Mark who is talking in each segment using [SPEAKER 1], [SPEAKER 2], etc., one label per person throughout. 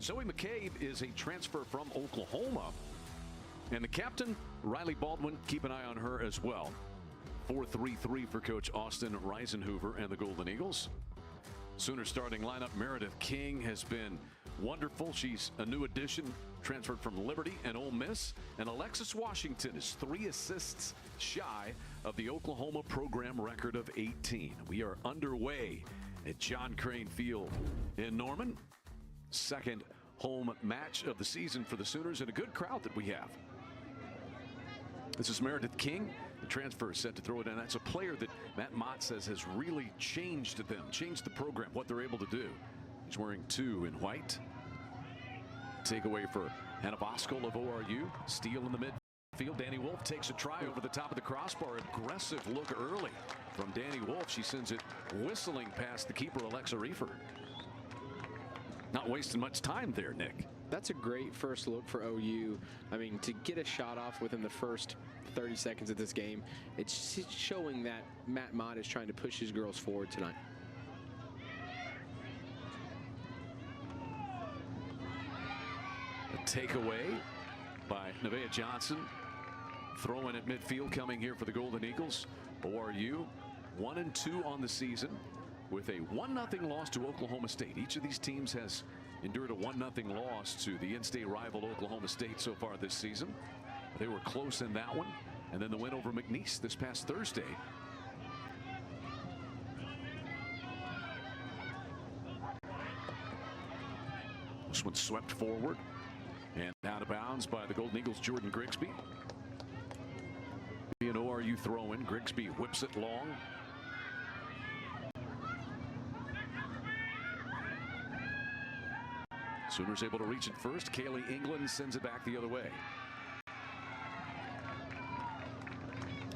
[SPEAKER 1] Zoe McCabe is a transfer from Oklahoma. And the captain, Riley Baldwin, keep an eye on her as well. 4-3-3 for Coach Austin Reisenhoover and the Golden Eagles. Sooner starting lineup, Meredith King has been wonderful. She's a new addition, transferred from Liberty and Ole Miss. And Alexis Washington is 3 assists shy of the Oklahoma program record of 18. We are underway at John Crane Field in Norman. Second home match of the season for the Sooners, and a good crowd that we have. This is Meredith King. The transfer is set to throw it in. That's a player that Matt Mott says has really changed them, changed the program, what they're able to do. He's wearing 2 in white. Takeaway for Hannah Voskuhl of ORU. Steal in the midfield. Danny Wolf takes a try over the top of the crossbar. Aggressive look early from Danny Wolf. She sends it whistling past the keeper, Alexa Reefer. Not wasting much time there, Nick.
[SPEAKER 2] That's a great first look for OU. I mean, to get a shot off within the first 30 seconds of this game, it's showing that Matt Mott is trying to push his girls forward tonight.
[SPEAKER 1] A takeaway by Nevaeh Johnson. Throwing at midfield coming here for the Golden Eagles. ORU 1-2 on the season with a 1-0 loss to Oklahoma State. Each of these teams has endured a 1-0 loss to the in-state rival Oklahoma State so far this season. They were close in that one. And then the win over McNeese this past Thursday. This one swept forward and out of bounds by the Golden Eagles' Jordan Grigsby. An ORU throw in. Grigsby whips it long. Sooners able to reach it first. Kaylee England sends it back the other way.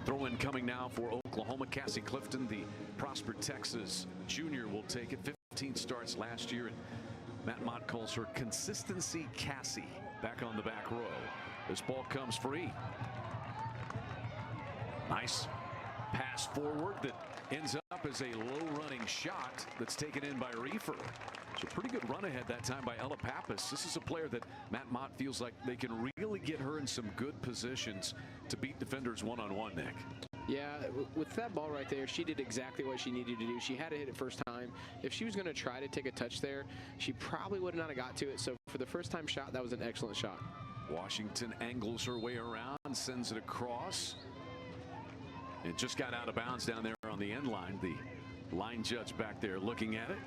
[SPEAKER 1] Throw in coming now for Oklahoma. Cassie Clifton, the Prosper, Texas junior, will take it. 15 starts last year. And Matt Mott calls her Consistency Cassie. Back on the back row. This ball comes free. Nice pass forward that ends up as a low running shot that's taken in by Reefer. So pretty good run ahead that time by Ella Pappas. This is a player that Matt Mott feels like they can really get her in some good positions to beat defenders one-on-one, Nick.
[SPEAKER 2] Yeah, with that ball right there, she did exactly what she needed to do. She had to hit it first time. If she was going to try to take a touch there, she probably would not have got to it. So for the first time shot, that was an excellent shot.
[SPEAKER 1] Washington angles her way around, sends it across. It just got out of bounds down there on the end line. The line judge back there looking at it.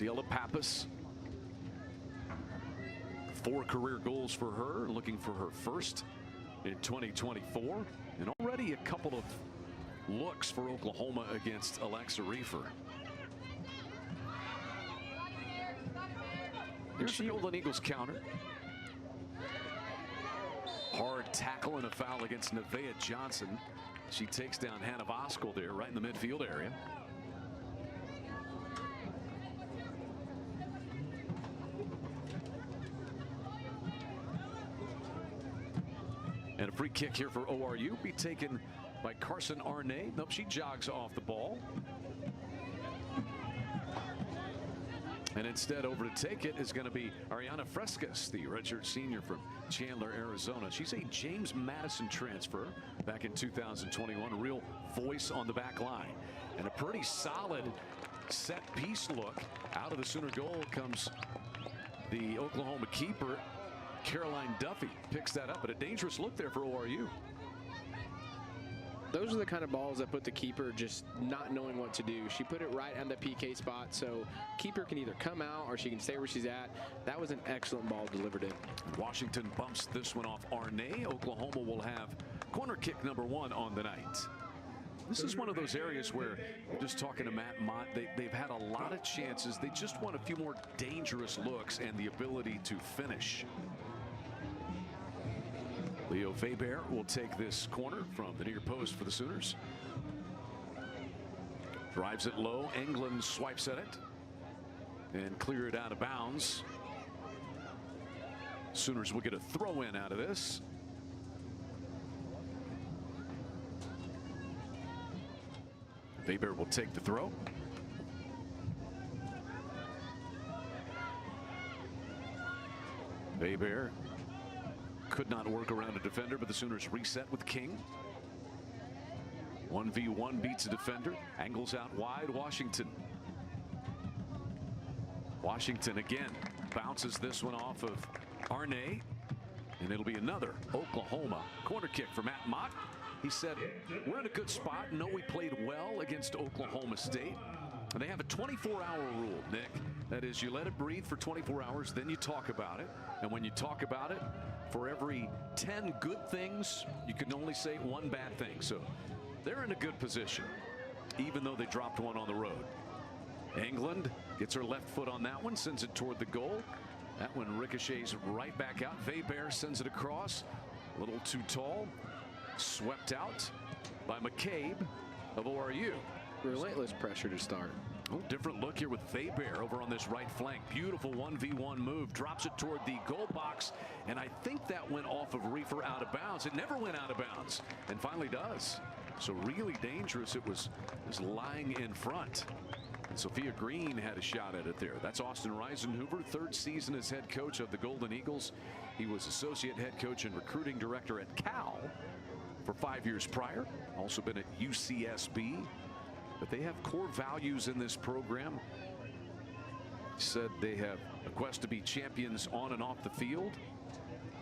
[SPEAKER 1] Ella Pappas, 4 career goals for her, looking for her first in 2024, and already a couple of looks for Oklahoma against Alexa Reefer. Here's the Golden Eagles counter. Hard tackle and a foul against Nevaeh Johnson. She takes down Hannah Voskuhl there right in the midfield area. And a free kick here for ORU, be taken by Carson Arnay. Nope, she jogs off the ball. And instead over to take it is going to be Ariana Frescas, the redshirt senior from Chandler, Arizona. She's a James Madison transfer back in 2021. A real voice on the back line. And a pretty solid set piece look. Out of the Sooner goal comes the Oklahoma keeper. Caroline Duffy picks that up, but a dangerous look there for ORU.
[SPEAKER 2] Those are the kind of balls that put the keeper just not knowing what to do. She put it right on the PK spot, so keeper can either come out or she can stay where she's at. That was an excellent ball delivered in.
[SPEAKER 1] Washington bumps this one off Arnay. Oklahoma will have corner kick number 1 on the night. This is one of those areas where, just talking to Matt Mott, they've had a lot of chances. They just want a few more dangerous looks and the ability to finish. Leo Faber will take this corner from the near post for the Sooners. Drives it low. England swipes at it and clear it out of bounds. Sooners will get a throw in out of this. Weber will take the throw. Weber could not work around a defender, but the Sooners reset with King. 1v1 beats a defender. Angles out wide. Washington. Washington again bounces this one off of Arnay. And it'll be another Oklahoma corner kick for Matt Mott. He said, we're in a good spot. No, we played well against Oklahoma State. And they have a 24-hour rule, Nick. That is, you let it breathe for 24 hours, then you talk about it. And when you talk about it, for every 10 good things, you can only say one bad thing. So they're in a good position, even though they dropped one on the road. England gets her left foot on that one, sends it toward the goal. That one ricochets right back out. Weber sends it across. A little too tall. Swept out by McCabe of ORU.
[SPEAKER 2] Relentless pressure to start.
[SPEAKER 1] Oh, different look here with Weber over on this right flank. Beautiful 1v1 move. Drops it toward the goal box. And I think that went off of Reefer out of bounds. It never went out of bounds. And finally does. So really dangerous. It was just lying in front. And Sophia Green had a shot at it there. That's Austin Reisenhuber, third season as head coach of the Golden Eagles. He was associate head coach and recruiting director at Cal for 5 years prior. Also been at UCSB. But they have core values in this program. Said they have a quest to be champions on and off the field.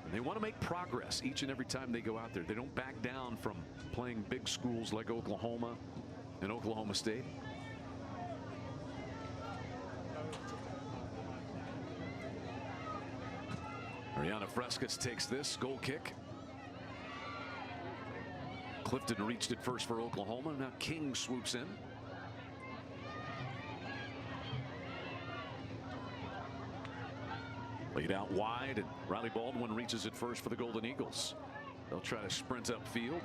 [SPEAKER 1] And they want to make progress each and every time they go out there. They don't back down from playing big schools like Oklahoma and Oklahoma State. Ariana Frescas takes this goal kick. Clifton reached it first for Oklahoma. Now King swoops in. Laid out wide, and Riley Baldwin reaches it first for the Golden Eagles. They'll try to sprint upfield.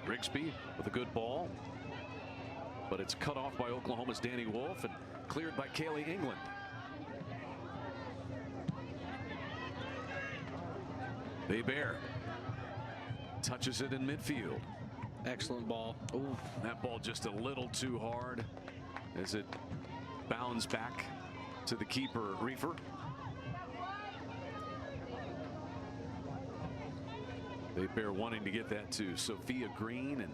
[SPEAKER 1] Grigsby with a good ball, but it's cut off by Oklahoma's Danny Wolf and cleared by Kaylee England. Weber touches it in midfield.
[SPEAKER 2] Excellent ball.
[SPEAKER 1] Ooh, that ball just a little too hard as it bounds back to the keeper, Reefer. Weber wanting to get that to Sophia Green and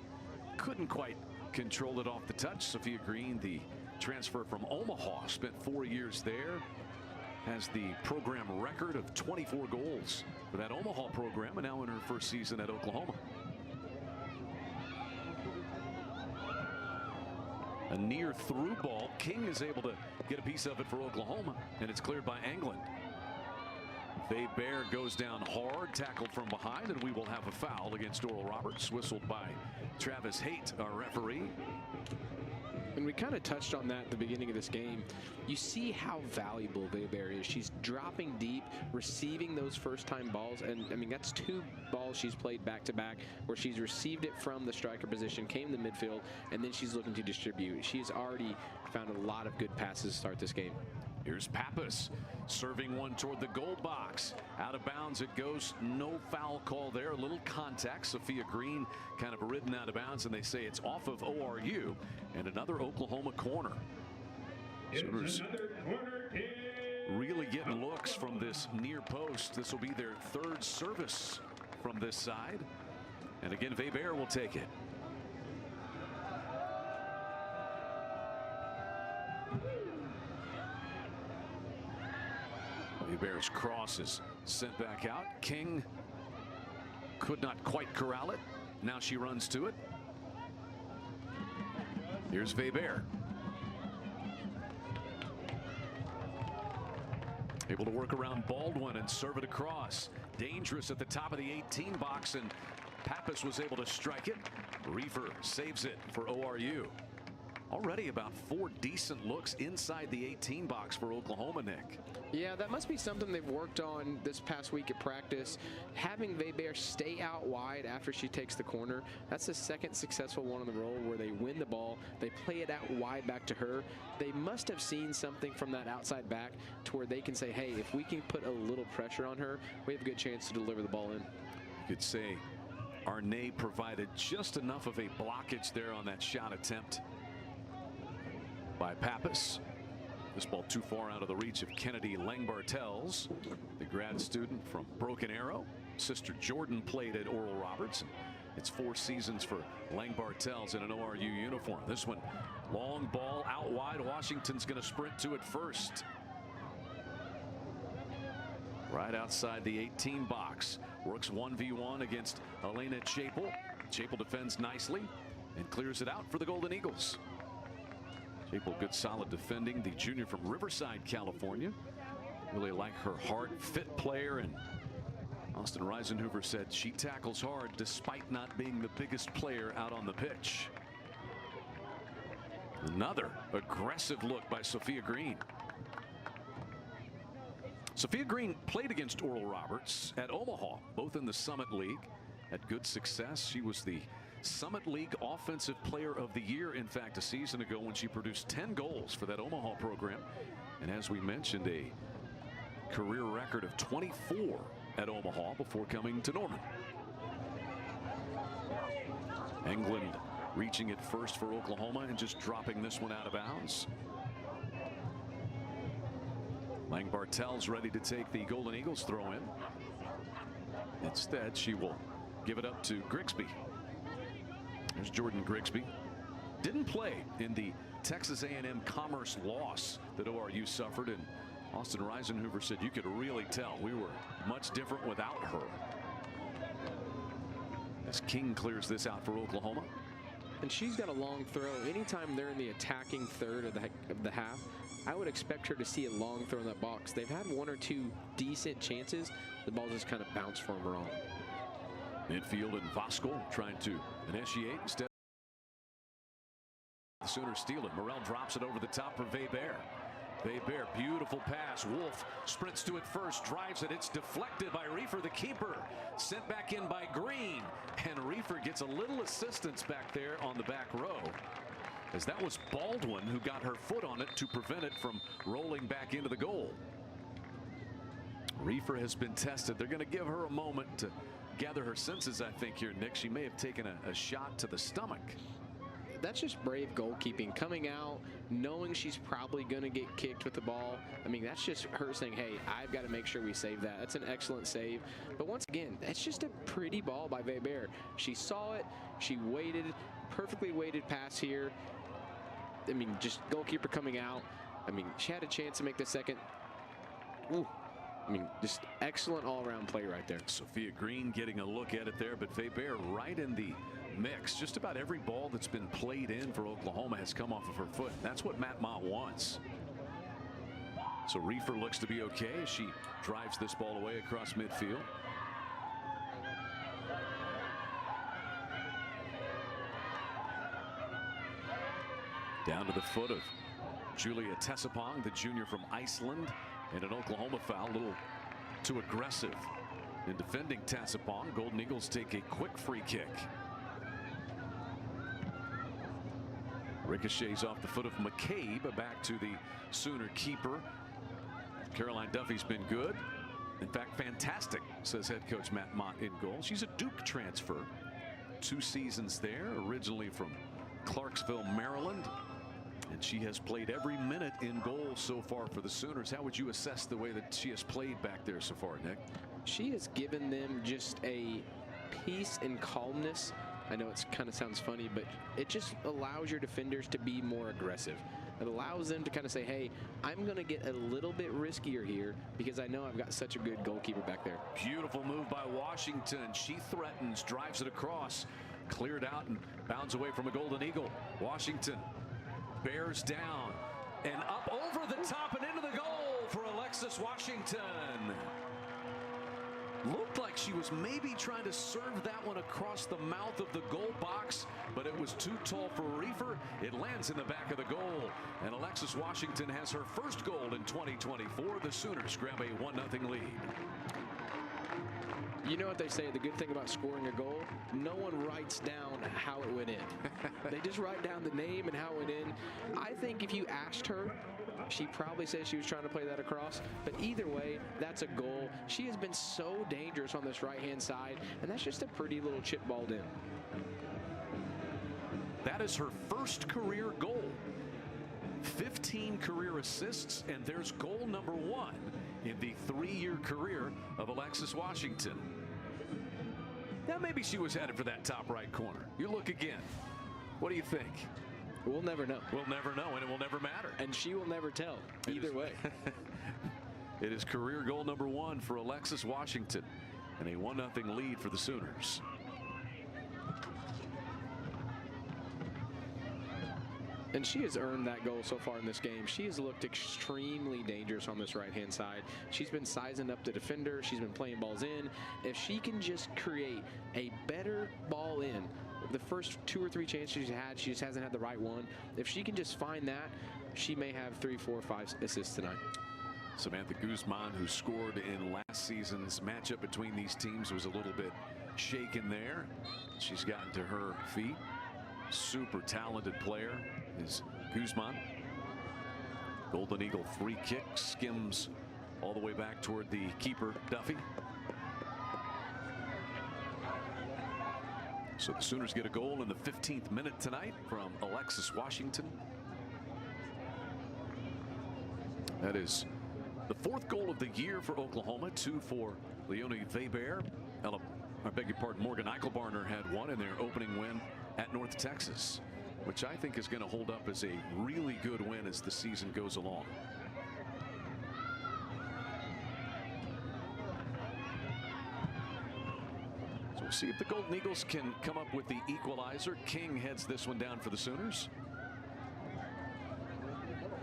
[SPEAKER 1] couldn't quite control it off the touch. Sophia Green, the transfer from Omaha, spent 4 years there. Has the program record of 24 goals for that Omaha program, and now in her first season at Oklahoma. A near through ball. King is able to get a piece of it for Oklahoma, and it's cleared by England. Weber goes down hard, tackled from behind, and we will have a foul against Oral Roberts, whistled by Travis Haight, our referee.
[SPEAKER 2] And we kind of touched on that at the beginning of this game. You see how valuable Weber is. She's dropping deep, receiving those first-time balls. And, I mean, that's 2 balls she's played back-to-back where she's received it from the striker position, came to midfield, and then she's looking to distribute. She's already found a lot of good passes to start this game.
[SPEAKER 1] Here's Pappas serving one toward the goal box. Out of bounds it goes. No foul call there. A little contact. Sophia Green kind of ridden out of bounds, and they say it's off of ORU. And another Oklahoma corner. Sooners really getting looks from this near post. This will be their 3rd service from this side. And again, Weber will take it. Weber's cross is sent back out. King could not quite corral it. Now she runs to it. Here's Weber. Able to work around Baldwin and serve it across. Dangerous at the top of the 18 box, and Pappas was able to strike it. Reefer saves it for ORU. Already about 4 decent looks inside the 18 box for Oklahoma, Nick.
[SPEAKER 2] Yeah, that must be something they've worked on this past week at practice. Having Weber stay out wide after she takes the corner, that's the 2nd successful one on the roll where they win the ball. They play it out wide back to her. They must have seen something from that outside back to where they can say, hey, if we can put a little pressure on her, we have a good chance to deliver the ball in.
[SPEAKER 1] You could say Arnay provided just enough of a blockage there on that shot attempt by Pappas. This ball too far out of the reach of Kennedy Lang-Bartels, the grad student from Broken Arrow. Sister Jordan played at Oral Roberts. It's 4 seasons for Lang-Bartels in an ORU uniform. This one, long ball out wide. Washington's going to sprint to it first. Right outside the 18 box. Works 1v1 against Elena Chapel. Chapel defends nicely and clears it out for the Golden Eagles. Chapel, good solid defending. The junior from Riverside, California. Really like her hard, fit player, and Austin Reisenhoover said she tackles hard despite not being the biggest player out on the pitch. Another aggressive look by Sophia Green. Sophia Green played against Oral Roberts at Omaha, both in the Summit League. Had good success. She was the Summit League Offensive Player of the Year, in fact, a season ago when she produced 10 goals for that Omaha program. And as we mentioned, a career record of 24 at Omaha before coming to Norman. England reaching it first for Oklahoma and just dropping this one out of bounds. Lang-Bartels ready to take the Golden Eagles throw in. Instead, she will give it up to Grigsby. There's Jordan Grigsby. Didn't play in the Texas A&M Commerce loss that ORU suffered, and Austin Reisenhoover said you could really tell we were much different without her. As King clears this out for Oklahoma.
[SPEAKER 2] And she's got a long throw. Anytime they're in the attacking third of the half, I would expect her to see a long throw in that box. They've had 1 or 2 decent chances. The ball just kind of bounced from her on.
[SPEAKER 1] Midfield and Voskuhl trying to initiate instead. The Sooners steal it. Morrell drops it over the top for Weber. Weber, beautiful pass. Wolf sprints to it first, drives it. It's deflected by Reefer, the keeper. Sent back in by Green. And Reefer gets a little assistance back there on the back row, as that was Baldwin who got her foot on it to prevent it from rolling back into the goal. Reefer has been tested. They're going to give her a moment to gather her senses, I think, here, Nick. She may have taken a shot to the stomach.
[SPEAKER 2] That's just brave goalkeeping, coming out knowing she's probably going to get kicked with the ball. I mean, that's just her saying, hey, I've got to make sure we save that. That's an excellent save. But once again, that's just a pretty ball by Weber. She saw it. She waited, perfectly weighted pass here. I mean, just goalkeeper coming out. I mean, she had a chance to make the second. Ooh. I mean, just excellent all-around play right there.
[SPEAKER 1] Sophia Green getting a look at it there, but Weber right in the mix. Just about every ball that's been played in for Oklahoma has come off of her foot. That's what Matt Mott wants. So Reefer looks to be okay as she drives this ball away across midfield. Down to the foot of Julia Tessapong, the junior from Iceland, and an Oklahoma foul, a little too aggressive in defending Tessapong. Golden Eagles take a quick free kick. Ricochets off the foot of McCabe, back to the Sooner keeper. Caroline Duffy's been good. In fact, fantastic, says head coach Matt Mott in goal. She's a Duke transfer. 2 seasons there, originally from Clarksville, Maryland. And she has played every minute in goal so far for the Sooners. How would you assess the way that she has played back there so far, Nick?
[SPEAKER 2] She has given them just a peace and calmness. I know it kind of sounds funny, but it just allows your defenders to be more aggressive. It allows them to kind of say, hey, I'm going to get a little bit riskier here because I know I've got such a good goalkeeper back there.
[SPEAKER 1] Beautiful move by Washington. She threatens, drives it across, cleared out and bounds away from a Golden Eagle. Washington bears down and up over the top and into the goal for Alexis Washington. Looked like she was maybe trying to serve that one across the mouth of the goal box, but it was too tall for Reefer. It lands in the back of the goal, and Alexis Washington has her first goal in 2024. The Sooners grab a 1-0 lead.
[SPEAKER 2] You know what they say, the good thing about scoring a goal, no one writes down how it went in. They just write down the name and how it went in. I think if you asked her, she'd probably say she was trying to play that across. But either way, that's a goal. She has been so dangerous on this right-hand side, and that's just a pretty little chip balled in.
[SPEAKER 1] That is her first career goal. 15 career assists, and there's goal number 1 in the 3-year career of Alexis Washington. Now maybe she was headed for that top right corner. You look again. What do you think?
[SPEAKER 2] We'll never know.
[SPEAKER 1] We'll never know, and it will never matter.
[SPEAKER 2] And she will never tell, either way.
[SPEAKER 1] It is career goal number 1 for Alexis Washington, and a 1-0 lead for the Sooners.
[SPEAKER 2] And she has earned that goal so far in this game. She has looked extremely dangerous on this right-hand side. She's been sizing up the defender. She's been playing balls in. If she can just create a better ball in, the first 2 or 3 chances she's had, she just hasn't had the right one. If she can just find that, she may have 3, 4, 5 assists tonight.
[SPEAKER 1] Samantha Guzman, who scored in last season's matchup between these teams, was a little bit shaken there. She's gotten to her feet. Super talented player is Guzman. Golden Eagle free kick skims all the way back toward the keeper, Duffy. So the Sooners get a goal in the 15th minute tonight from Alexis Washington. That is the 4th goal of the year for Oklahoma, 2 for Leonie Weber. I beg your pardon, Morgan Eichelbarner had 1 in their opening win at North Texas, which I think is going to hold up as a really good win as the season goes along. So we'll see if the Golden Eagles can come up with the equalizer. King heads this one down for the Sooners.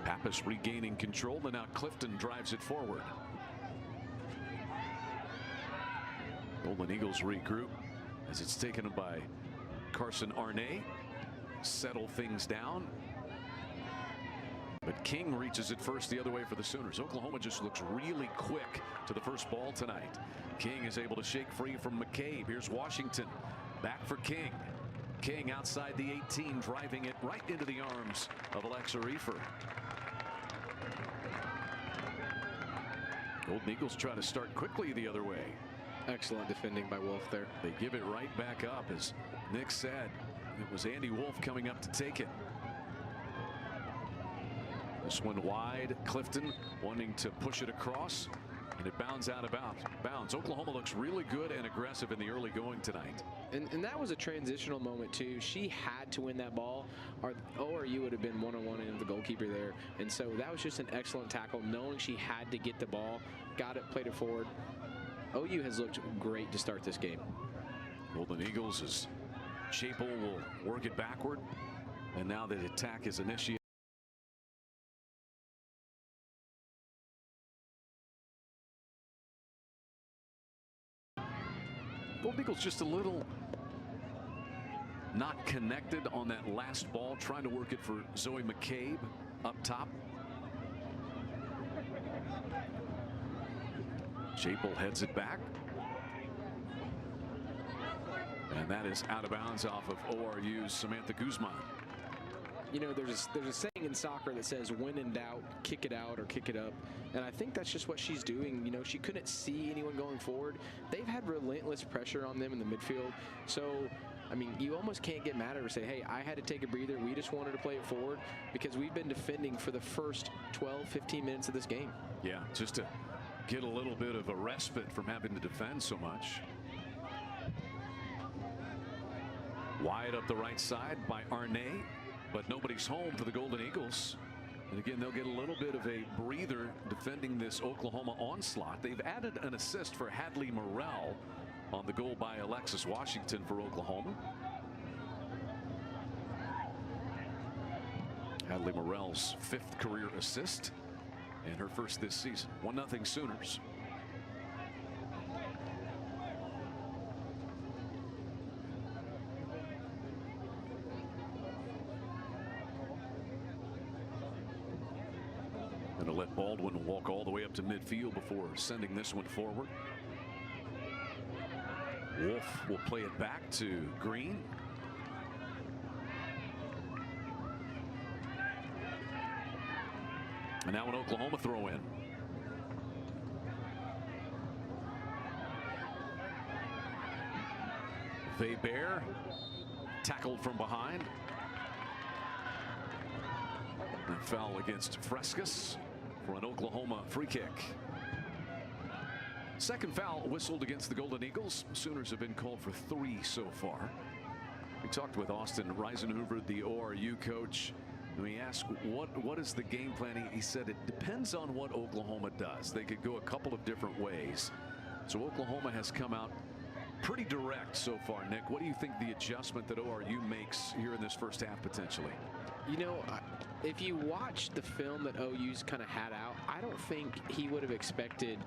[SPEAKER 1] Pappas regaining control, and now Clifton drives it forward. Golden Eagles regroup as it's taken by Carson Arnay. Settle things down. But King reaches it first the other way for the Sooners. Oklahoma just looks really quick to the first ball tonight. King is able to shake free from McCabe. Here's Washington. Back for King. King outside the 18, driving it right into the arms of Alexa Reifer. Golden Eagles try to start quickly the other way.
[SPEAKER 2] Excellent defending by Wolf there.
[SPEAKER 1] They give it right back up. As Nick said, it was Andy Wolf coming up to take it. This one wide. Clifton wanting to push it across, and it bounds out of bounds. Oklahoma looks really good and aggressive in the early going tonight.
[SPEAKER 2] And that was a transitional moment too. She had to win that ball, or ORU would have been one-on-one into the goalkeeper there. And so that was just an excellent tackle, knowing she had to get the ball, got it, played it forward. OU has looked great to start this game.
[SPEAKER 1] Golden Eagles, as Chapel will work it backward, and now the attack is initiated. Golden Eagles just a little not connected on that last ball, trying to work it for Zoe McCabe up top. Chapel heads it back. And that is out of bounds off of ORU's Samantha Guzman.
[SPEAKER 2] You know, there's a saying in soccer that says, when in doubt, kick it out or kick it up. And I think that's just what she's doing. You know, she couldn't see anyone going forward. They've had relentless pressure on them in the midfield. So, I mean, you almost can't get mad at her and say, hey, I had to take a breather. We just wanted to play it forward because we've been defending for the first 12, 15 minutes of this game.
[SPEAKER 1] Yeah, just to get a little bit of a respite from having to defend so much. Wide up the right side by Arnay, but nobody's home for the Golden Eagles. And again, they'll get a little bit of a breather defending this Oklahoma onslaught. They've added an assist for Hadley Morrell on the goal by Alexis Washington for Oklahoma. Hadley Morrell's 5th career assist and her first this season. 1-0 Sooners. Going to let Baldwin walk all the way up to midfield before sending this one forward. Wolf will play it back to Green. And now an Oklahoma throw in. Weber tackled from behind. And foul against Frescas for an Oklahoma free kick. Second foul whistled against the Golden Eagles. Sooners have been called for 3 so far. We talked with Austin Reisenhoover, the ORU coach. And we asked, what is the game plan? He said it depends on what Oklahoma does. They could go a couple of different ways. So Oklahoma has come out pretty direct so far. Nick, what do you think the adjustment that ORU makes here in this first half potentially?
[SPEAKER 2] You know, if you watch the film that OU's kind of had out, I don't think he would have expected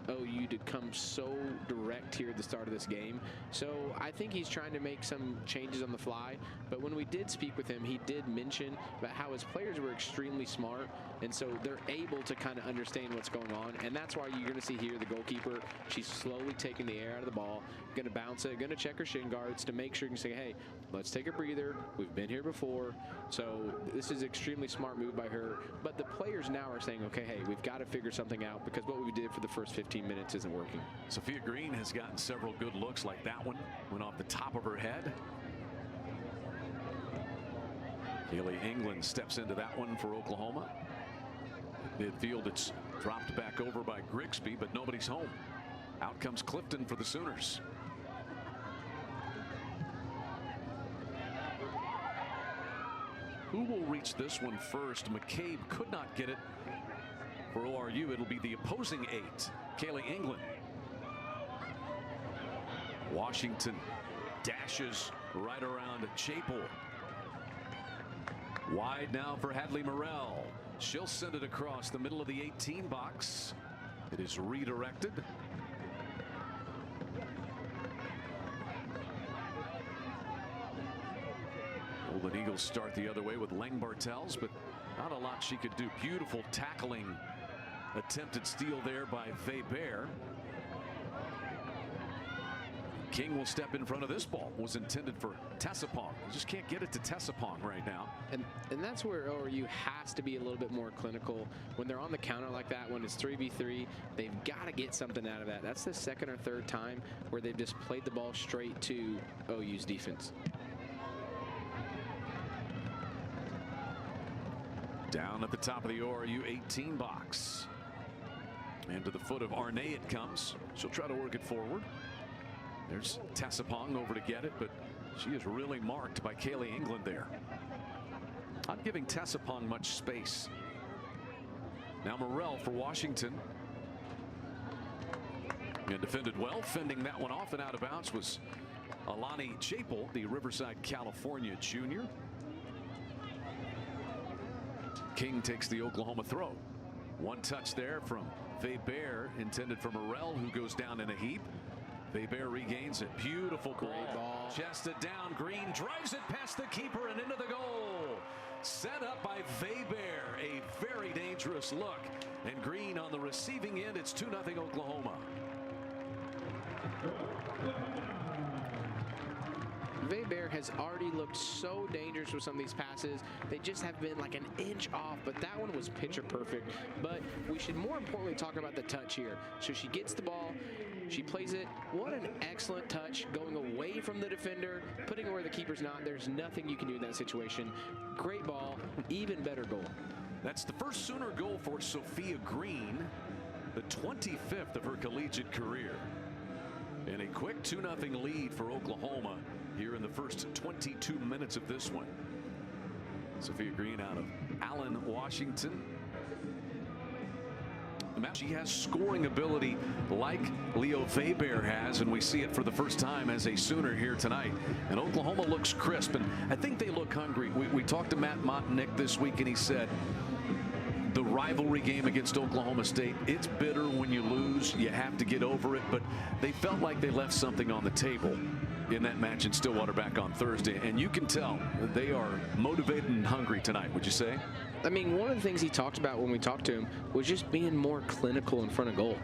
[SPEAKER 2] OU to come so direct here at the start of this game. So I think he's trying to make some changes on the fly. But when we did speak with him, he did mention about how his players were extremely smart. And so they're able to kind of understand what's going on. And that's why you're going to see here the goalkeeper, she's slowly taking the air out of the ball, going to bounce it, going to check her shin guards to make sure you can say, hey, let's take a breather. We've been here before. So this is an extremely smart move by her. But the players now are saying, okay, hey, we've got to figure something out because what we did for the first 15 minutes isn't working.
[SPEAKER 1] Sophia Green has gotten several good looks like that one. Went off the top of her head. Kaylee England steps into that one for Oklahoma. Midfield, it's dropped back over by Grigsby, but nobody's home. Out comes Clifton for the Sooners. Who will reach this one first? McCabe could not get it. For ORU, it'll be the opposing 8. Kaylee England. Washington dashes right around Chapel. Wide now for Hadley Morrell. She'll send it across the middle of the 18 box. It is redirected. Golden Eagles start the other way with Lang Bartels, but not a lot she could do. Beautiful tackling. Attempted steal there by Weber. King will step in front of this ball. Was intended for Tessapong. You just can't get it to Tessapong right now.
[SPEAKER 2] And that's where ORU has to be a little bit more clinical. When they're on the counter like that, when it's 3v3, they've got to get something out of that. That's the second or third time where they've just played the ball straight to OU's defense.
[SPEAKER 1] Down at the top of the ORU 18 box. And to the foot of Arnay it comes. She'll try to work it forward. There's Tessapong over to get it, but she is really marked by Kaylee England there. Not giving Tessapong much space. Now Morrell for Washington. And defended well. Fending that one off and out of bounds was Alani Chapel, the Riverside, California junior. King takes the Oklahoma throw. One touch there from Weber, intended for Morrell, who goes down in a heap. Weber regains it. Beautiful
[SPEAKER 2] Great ball.
[SPEAKER 1] Chested down. Green drives it past the keeper and into the goal. Set up by Weber. A very dangerous look. And Green on the receiving end. It's 2-0 Oklahoma.
[SPEAKER 2] Weber has already looked so dangerous with some of these passes. They just have been like an inch off, but that one was picture perfect. But we should more importantly talk about the touch here. So she gets the ball, she plays it. What an excellent touch, going away from the defender, putting it where the keeper's not. There's nothing you can do in that situation. Great ball, even better goal.
[SPEAKER 1] That's the first Sooner goal for Sophia Green, the 25th of her collegiate career. And a quick 2-0 lead for Oklahoma here in the first 22 minutes of this one. Sophia Green out of Allen, Washington. She has scoring ability like Leo Weber has, and we see it for the first time as a Sooner here tonight. And Oklahoma looks crisp, and I think they look hungry. We talked to Matt Motnick this week, and he said the rivalry game against Oklahoma State, it's bitter when you lose. You have to get over it, but they felt like they left something on the table in that match in Stillwater back on Thursday, and you can tell they are motivated and hungry tonight, would you say?
[SPEAKER 2] I mean, one of the things he talked about when we talked to him was just being more clinical in front of goal.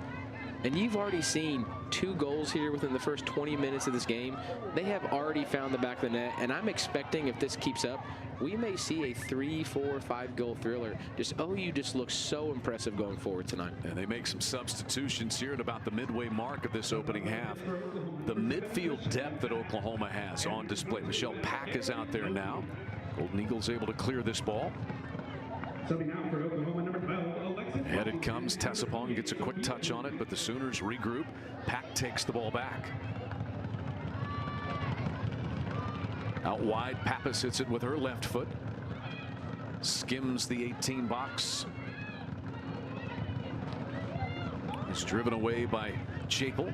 [SPEAKER 2] And you've already seen 2 goals here within the first 20 minutes of this game. They have already found the back of the net, and I'm expecting if this keeps up, we may see a 3, 4, 5 goal thriller. OU just looks so impressive going forward tonight.
[SPEAKER 1] And they make some substitutions here at about the midway mark of this opening half. The midfield depth that Oklahoma has on display. Michelle Pack is out there now. Golden Eagles able to clear this ball.
[SPEAKER 3] Subbing out for Oklahoma, number 12, Alexis.
[SPEAKER 1] Ahead it comes. Tessapong gets a quick touch on it, but the Sooners regroup. Pack takes the ball back. Out wide, Pappas hits it with her left foot. Skims the 18 box. Is driven away by Chapel.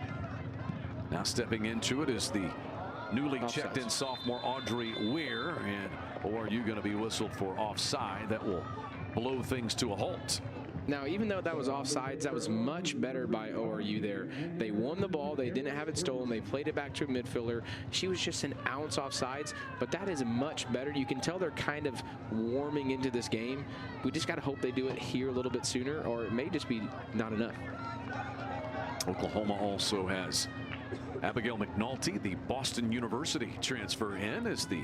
[SPEAKER 1] Now stepping into it is the newly checked in sophomore Audrey Weir, and ORU going to be whistled for offside. That will blow things to a halt.
[SPEAKER 2] Now, even though that was offsides, that was much better by ORU there. They won the ball. They didn't have it stolen. They played it back to a midfielder. She was just an ounce offsides, but that is much better. You can tell they're kind of warming into this game. We just got to hope they do it here a little bit sooner, or it may just be not enough.
[SPEAKER 1] Oklahoma also has Abigail McNulty, the Boston University transfer, in as the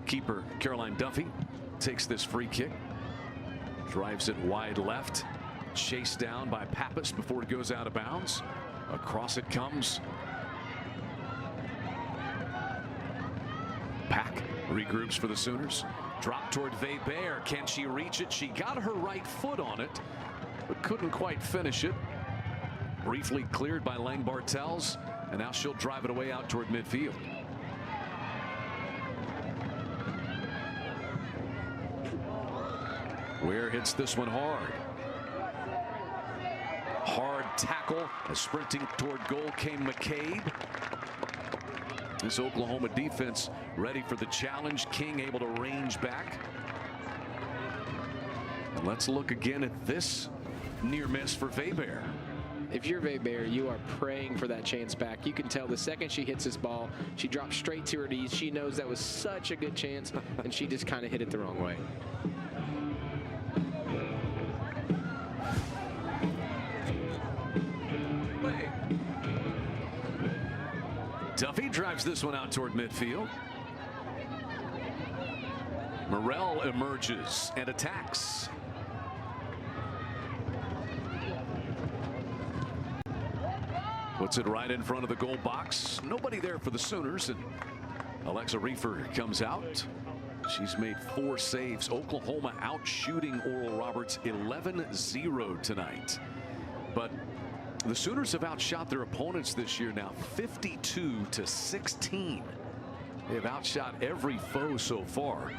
[SPEAKER 1] keeper Caroline Duffy takes this free kick. Drives it wide left, chased down by Pappas before it goes out of bounds. Across it comes. Pack regroups for the Sooners. Drop toward Weber. Can she reach it? She got her right foot on it, but couldn't quite finish it. Briefly cleared by Lang Bartels, and now she'll drive it away out toward midfield. Weir hits this one hard. Hard tackle as sprinting toward goal came McCabe. This Oklahoma defense ready for the challenge. King able to range back. And let's look again at this near miss for Weber.
[SPEAKER 2] If you're Weber, you are praying for that chance back. You can tell the second she hits this ball, she drops straight to her knees. She knows that was such a good chance, and she just kind of hit it the wrong way.
[SPEAKER 1] Duffy drives this one out toward midfield. Morrell emerges and attacks. Puts it right in front of the goal box. Nobody there for the Sooners, and Alexa Reefer comes out. She's made 4 saves. Oklahoma out shooting Oral Roberts 11-0 tonight. But the Sooners have outshot their opponents this year now 52-16. They have outshot every foe so far.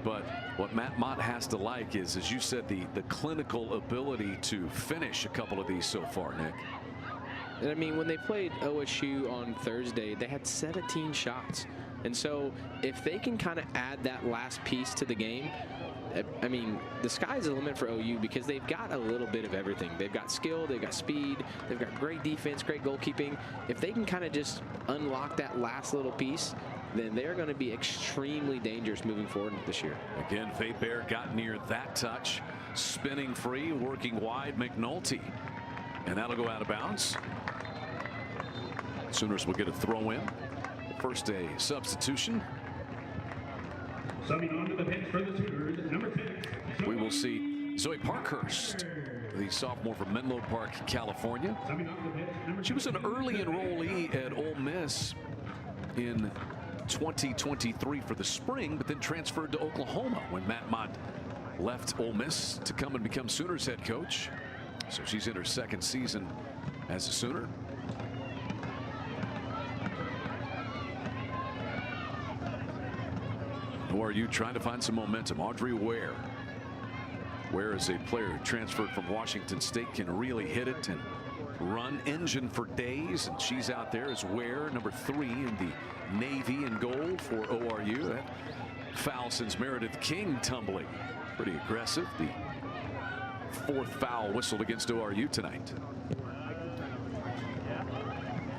[SPEAKER 1] But what Matt Mott has to like is, as you said, the clinical ability to finish a couple of these so far, Nick.
[SPEAKER 2] And I mean, when they played OSU on Thursday, they had 17 shots. And so if they can kind of add that last piece to the game, I mean, the sky's the limit for OU because they've got a little bit of everything. They've got skill, they've got speed, they've got great defense, great goalkeeping. If they can kind of just unlock that last little piece, then they're going to be extremely dangerous moving forward this year.
[SPEAKER 1] Again, Weber got near that touch. Spinning free, working wide, McNulty. And that'll go out of bounds. Sooners will get a throw in. First a substitution.
[SPEAKER 3] Subbing onto the pitch for the Sooners, number 6.
[SPEAKER 1] We will see Zoe Parkhurst, the sophomore from Menlo Park, California.
[SPEAKER 3] Subbing onto the pitch, number
[SPEAKER 1] She was an early enrollee at Ole Miss in 2023 for the spring, but then transferred to Oklahoma when Matt Mott left Ole Miss to come and become Sooners head coach. So she's in her 2nd season as a Sooner. Or are you trying to find some momentum? Audrey Weir. Weir is a player who transferred from Washington State, can really hit it and run engine for days, and she's out there as Weir, number 3 in the Navy in gold for ORU. That foul since Meredith King tumbling. Pretty aggressive. The 4th foul whistled against ORU tonight.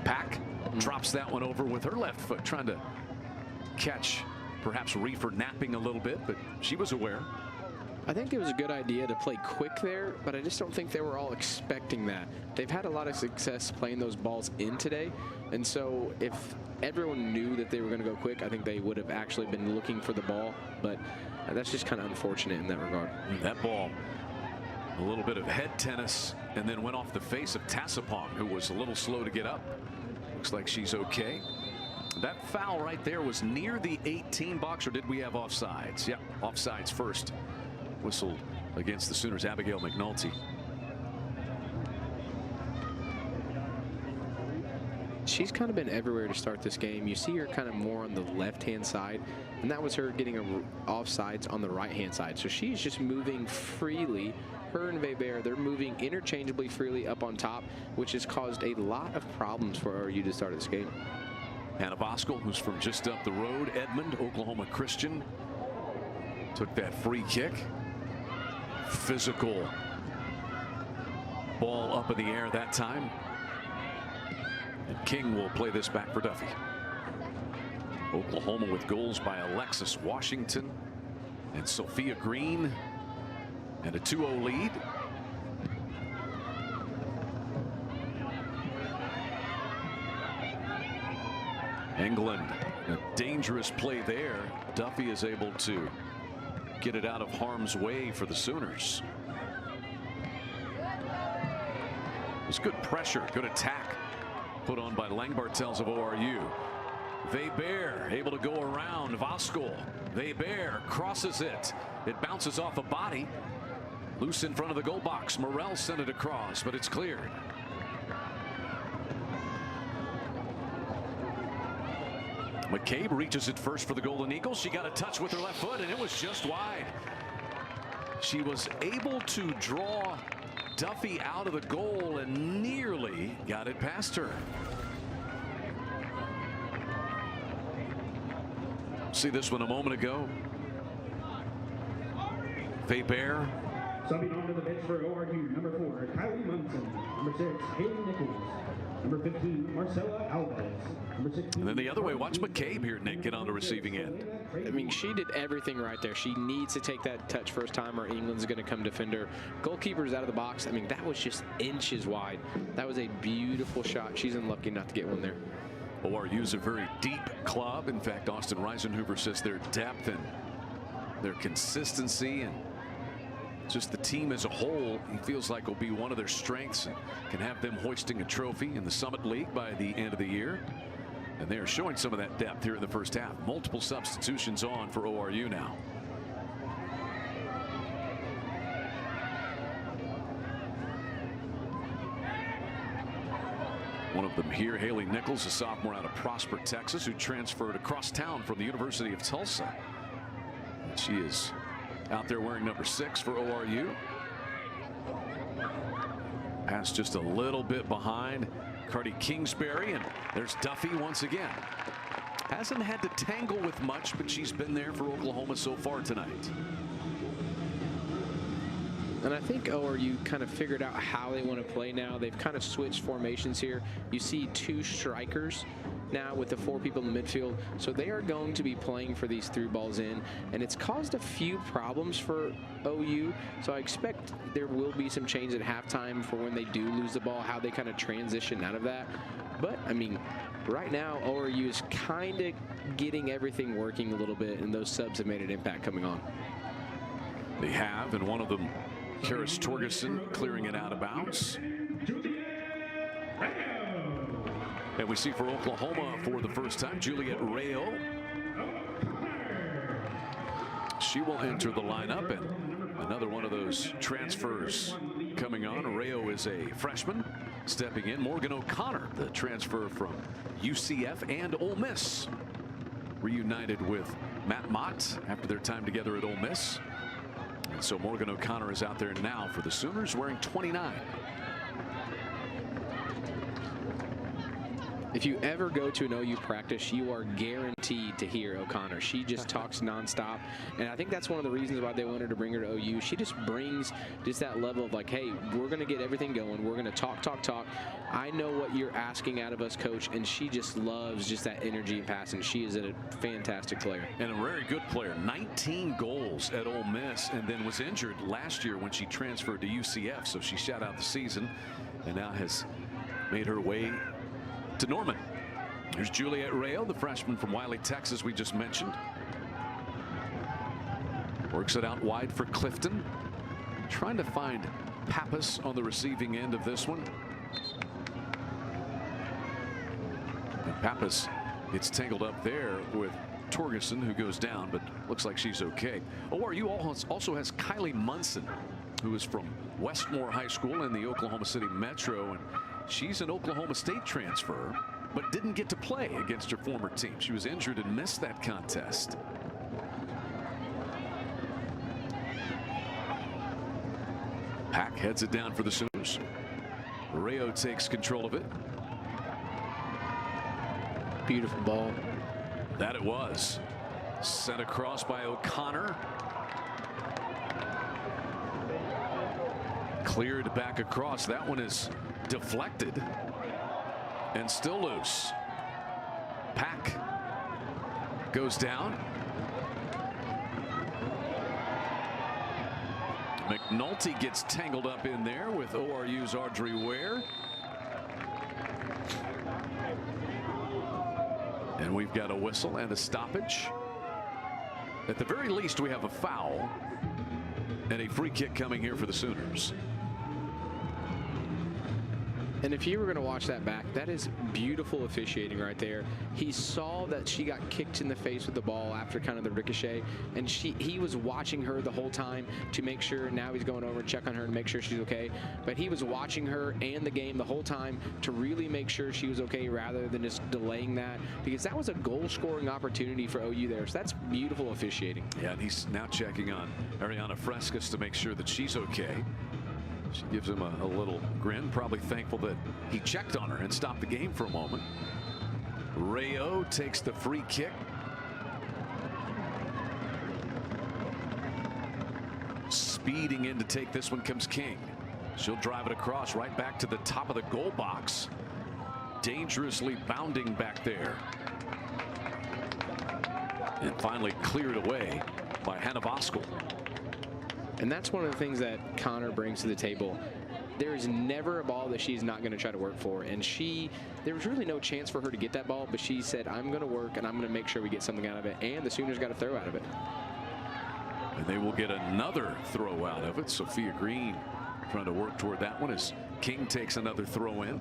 [SPEAKER 1] Pack drops that one over with her left foot, trying to catch perhaps Reefer napping a little bit, but she was aware.
[SPEAKER 2] I think it was a good idea to play quick there, but I just don't think they were all expecting that. They've had a lot of success playing those balls in today, and so if everyone knew that they were going to go quick, I think they would have actually been looking for the ball, but that's just kind of unfortunate in that regard.
[SPEAKER 1] That ball, a little bit of head tennis, and then went off the face of Tassapong, who was a little slow to get up. Looks like she's okay. That foul right there was near the 18 box, or did we have offsides? Yeah, offsides first. Whistled against the Sooners, Abigail McNulty.
[SPEAKER 2] She's kind of been everywhere to start this game. You see her kind of more on the left-hand side, and that was her getting offsides on the right-hand side. So she's just moving freely. Her and Weber, they're moving interchangeably freely up on top, which has caused a lot of problems for ORU to start this game.
[SPEAKER 1] Hannah Voskuhl, who's from just up the road, Edmond, Oklahoma Christian, took that free kick. Physical ball up in the air that time. And King will play this back for Duffy. Oklahoma with goals by Alexis Washington and Sophia Green, and a 2-0 lead. England, a dangerous play there. Duffy is able to get it out of harm's way for the Sooners. It was good pressure, good attack put on by Lang Bartels of ORU. Weber able to go around Voskuhl. Weber crosses it. It bounces off a body. Loose in front of the goal box. Morrell sent it across, but it's cleared. McCabe reaches it first for the Golden Eagles. She got a touch with her left foot, and it was just wide. She was able to draw Duffy out of the goal and nearly got it past her. See this one a moment ago. Weber.
[SPEAKER 3] Subbing onto the bench for ORU, number 4, Kylie Munson. Number 6, Haley Nichols. Number 15, Marcella Alves. Number 16.
[SPEAKER 1] And then the other way, watch McCabe here, Nick, get on the receiving end.
[SPEAKER 2] I mean, she did everything right there. She needs to take that touch first time or England's going to come defend her. Goalkeeper's out of the box. I mean, that was just inches wide. That was a beautiful shot. She's unlucky not to get one there.
[SPEAKER 1] ORU's a very deep club. In fact, Austin Reisenhuber says their depth and their consistency and just the team as a whole, he feels like will be one of their strengths and can have them hoisting a trophy in the Summit League by the end of the year. And they are showing some of that depth here in the first half. Multiple substitutions on for ORU now. One of them here, Haley Nichols, a sophomore out of Prosper, Texas, who transferred across town from the University of Tulsa. She is out there wearing number 6 for ORU. Pass just a little bit behind Cardi Kingsbury, and there's Duffy once again. Hasn't had to tangle with much, but she's been there for Oklahoma so far tonight.
[SPEAKER 2] And I think ORU kind of figured out how they want to play now. They've kind of switched formations here. You see 2 strikers now with the 4 people in the midfield. So they are going to be playing for these through balls in. And it's caused a few problems for OU. So I expect there will be some change at halftime for when they do lose the ball, how they kind of transition out of that. But, I mean, right now, ORU is kind of getting everything working a little bit, and those subs have made an impact coming on.
[SPEAKER 1] They have, and one of them, Karis Torgerson, clearing it out of bounds. And we see for Oklahoma for the first time, Juliet Rayo. She will enter the lineup, and another one of those transfers coming on. Rayo is a freshman stepping in. Morgan O'Connor, the transfer from UCF and Ole Miss, reunited with Matt Mott after their time together at Ole Miss. And so Morgan O'Connor is out there now for the Sooners, wearing 29.
[SPEAKER 2] If you ever go to an OU practice, you are guaranteed to hear O'Connor. She just talks nonstop, and I think that's one of the reasons why they wanted to bring her to OU. She just brings just that level of like, hey, we're going to get everything going. We're going to talk. I know what you're asking out of us, coach, and she just loves just that energy and passing. She is a fantastic player.
[SPEAKER 1] And a very good player. 19 goals at Ole Miss, and then was injured last year when she transferred to UCF, so she shut out the season and now has made her way to Norman. Here's Juliet Rayo, the freshman from Wiley, Texas, we just mentioned. Works it out wide for Clifton. Trying to find Pappas on the receiving end of this one. And Pappas gets tangled up there with Torgerson, who goes down, but looks like she's okay. ORU also has Kylie Munson, who is from Westmore High School in the Oklahoma City Metro, and she's an Oklahoma State transfer, but didn't get to play against her former team. She was injured and missed that contest. Pack heads it down for the Sooners. Rayo takes control of it.
[SPEAKER 2] Beautiful ball.
[SPEAKER 1] That it was. Sent across by O'Connor. Cleared back across. That one is deflected and still loose. Pack goes down. McNulty gets tangled up in there with ORU's Audrey Ware. And we've got a whistle and a stoppage. At the very least, we have a foul and a free kick coming here for the Sooners.
[SPEAKER 2] And if you were going to watch that back, that is beautiful officiating right there. He saw that she got kicked in the face with the ball after kind of the ricochet, and he was watching her the whole time to make sure. Now he's going over and check on her and make sure she's okay. But he was watching her and the game the whole time to really make sure she was okay rather than just delaying that, because that was a goal-scoring opportunity for OU there. So that's beautiful officiating.
[SPEAKER 1] Yeah, and he's now checking on Ariana Frescas to make sure that she's okay. She gives him a little grin, probably thankful that he checked on her and stopped the game for a moment. Rayo takes the free kick. Speeding in to take this one comes King. She'll drive it across right back to the top of the goal box. Dangerously bounding back there. And finally cleared away by Hannah Voskuhl.
[SPEAKER 2] And that's one of the things that Connor brings to the table. There is never a ball that she's not going to try to work for. And there was really no chance for her to get that ball, but she said, I'm going to work and I'm going to make sure we get something out of it. And the Sooners got a throw out of it.
[SPEAKER 1] And they will get another throw out of it. Sophia Green trying to work toward that one as King takes another throw in.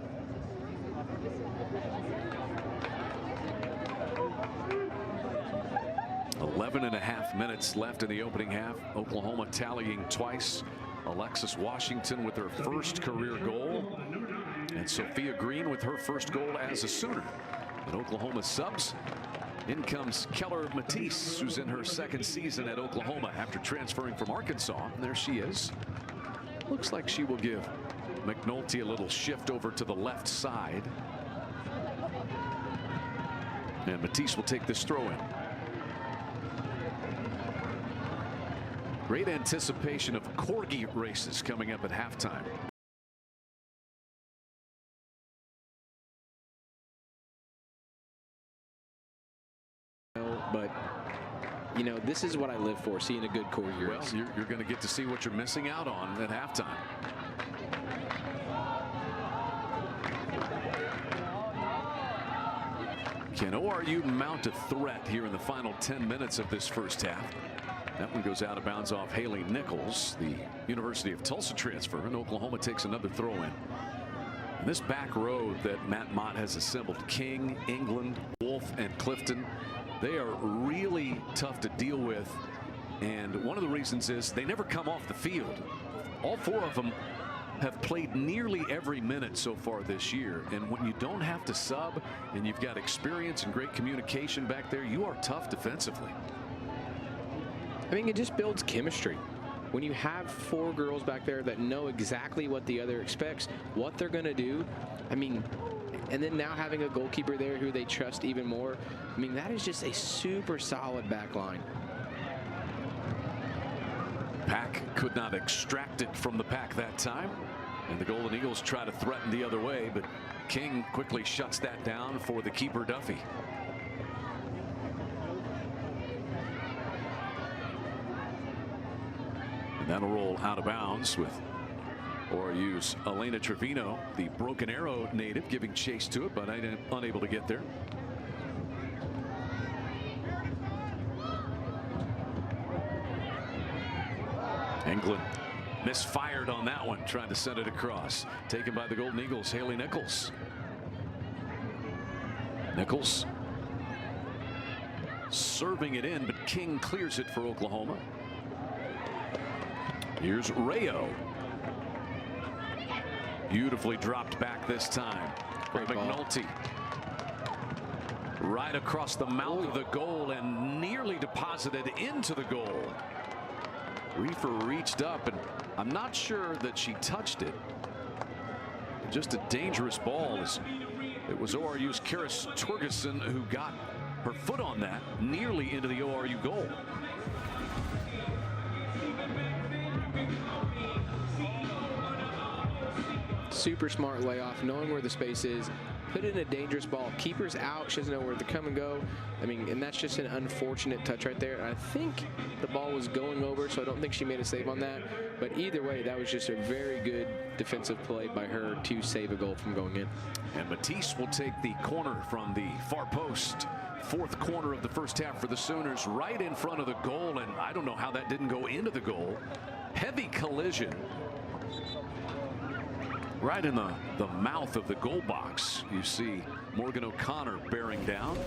[SPEAKER 1] .5 minutes left in the opening half. Oklahoma tallying twice. Alexis Washington with her first career goal, and Sophia Green with her first goal as a Sooner. And Oklahoma subs. In comes Keller Matisse, who's in her second season at Oklahoma after transferring from Arkansas. And there she is. Looks like she will give McNulty a little shift over to the left side. And Matisse will take this throw in. Great anticipation of corgi races coming up at halftime.
[SPEAKER 2] But you know, this is what I live for, seeing a good corgi race.
[SPEAKER 1] Well, you're going to get to see what you're missing out on at halftime. Can ORU mount a threat here in the final 10 minutes of this first half? That one goes out of bounds off Haley Nichols, the University of Tulsa transfer, and Oklahoma takes another throw in. And this back row that Matt Mott has assembled, King, England, Wolf, and Clifton, they are really tough to deal with. And one of the reasons is they never come off the field. All four of them have played nearly every minute so far this year. And when you don't have to sub and you've got experience and great communication back there, you are tough defensively.
[SPEAKER 2] I mean, it just builds chemistry. When you have four girls back there that know exactly what the other expects, what they're going to do, I mean, and then now having a goalkeeper there who they trust even more. I mean, that is just a super solid back line.
[SPEAKER 1] Pack could not extract it from the pack that time, and the Golden Eagles try to threaten the other way, but King quickly shuts that down for the keeper, Duffy. And that'll roll out of bounds with ORU's Elena Trevino, the Broken Arrow native, giving chase to it, but unable to get there. England misfired on that one, trying to send it across. Taken by the Golden Eagles, Haley Nichols. Nichols serving it in, but King clears it for Oklahoma. Here's Rayo. Beautifully dropped back this time.
[SPEAKER 2] Great ball.
[SPEAKER 1] McNulty. Right across the mouth of the goal and nearly deposited into the goal. Reefer reached up, and I'm not sure that she touched it. Just a dangerous ball. It was ORU's Karis Twergeson who got her foot on that, nearly into the ORU goal.
[SPEAKER 2] Super smart layoff, knowing where the space is. Put in a dangerous ball. Keeper's out. She doesn't know where to come and go. I mean, and that's just an unfortunate touch right there. I think the ball was going over, so I don't think she made a save on that. But either way, that was just a very good defensive play by her to save a goal from going in.
[SPEAKER 1] And Matisse will take the corner from the far post. Fourth corner of the first half for the Sooners, right in front of the goal. And I don't know how that didn't go into the goal. Heavy collision. Right in the mouth of the goal box. You see Morgan O'Connor bearing down.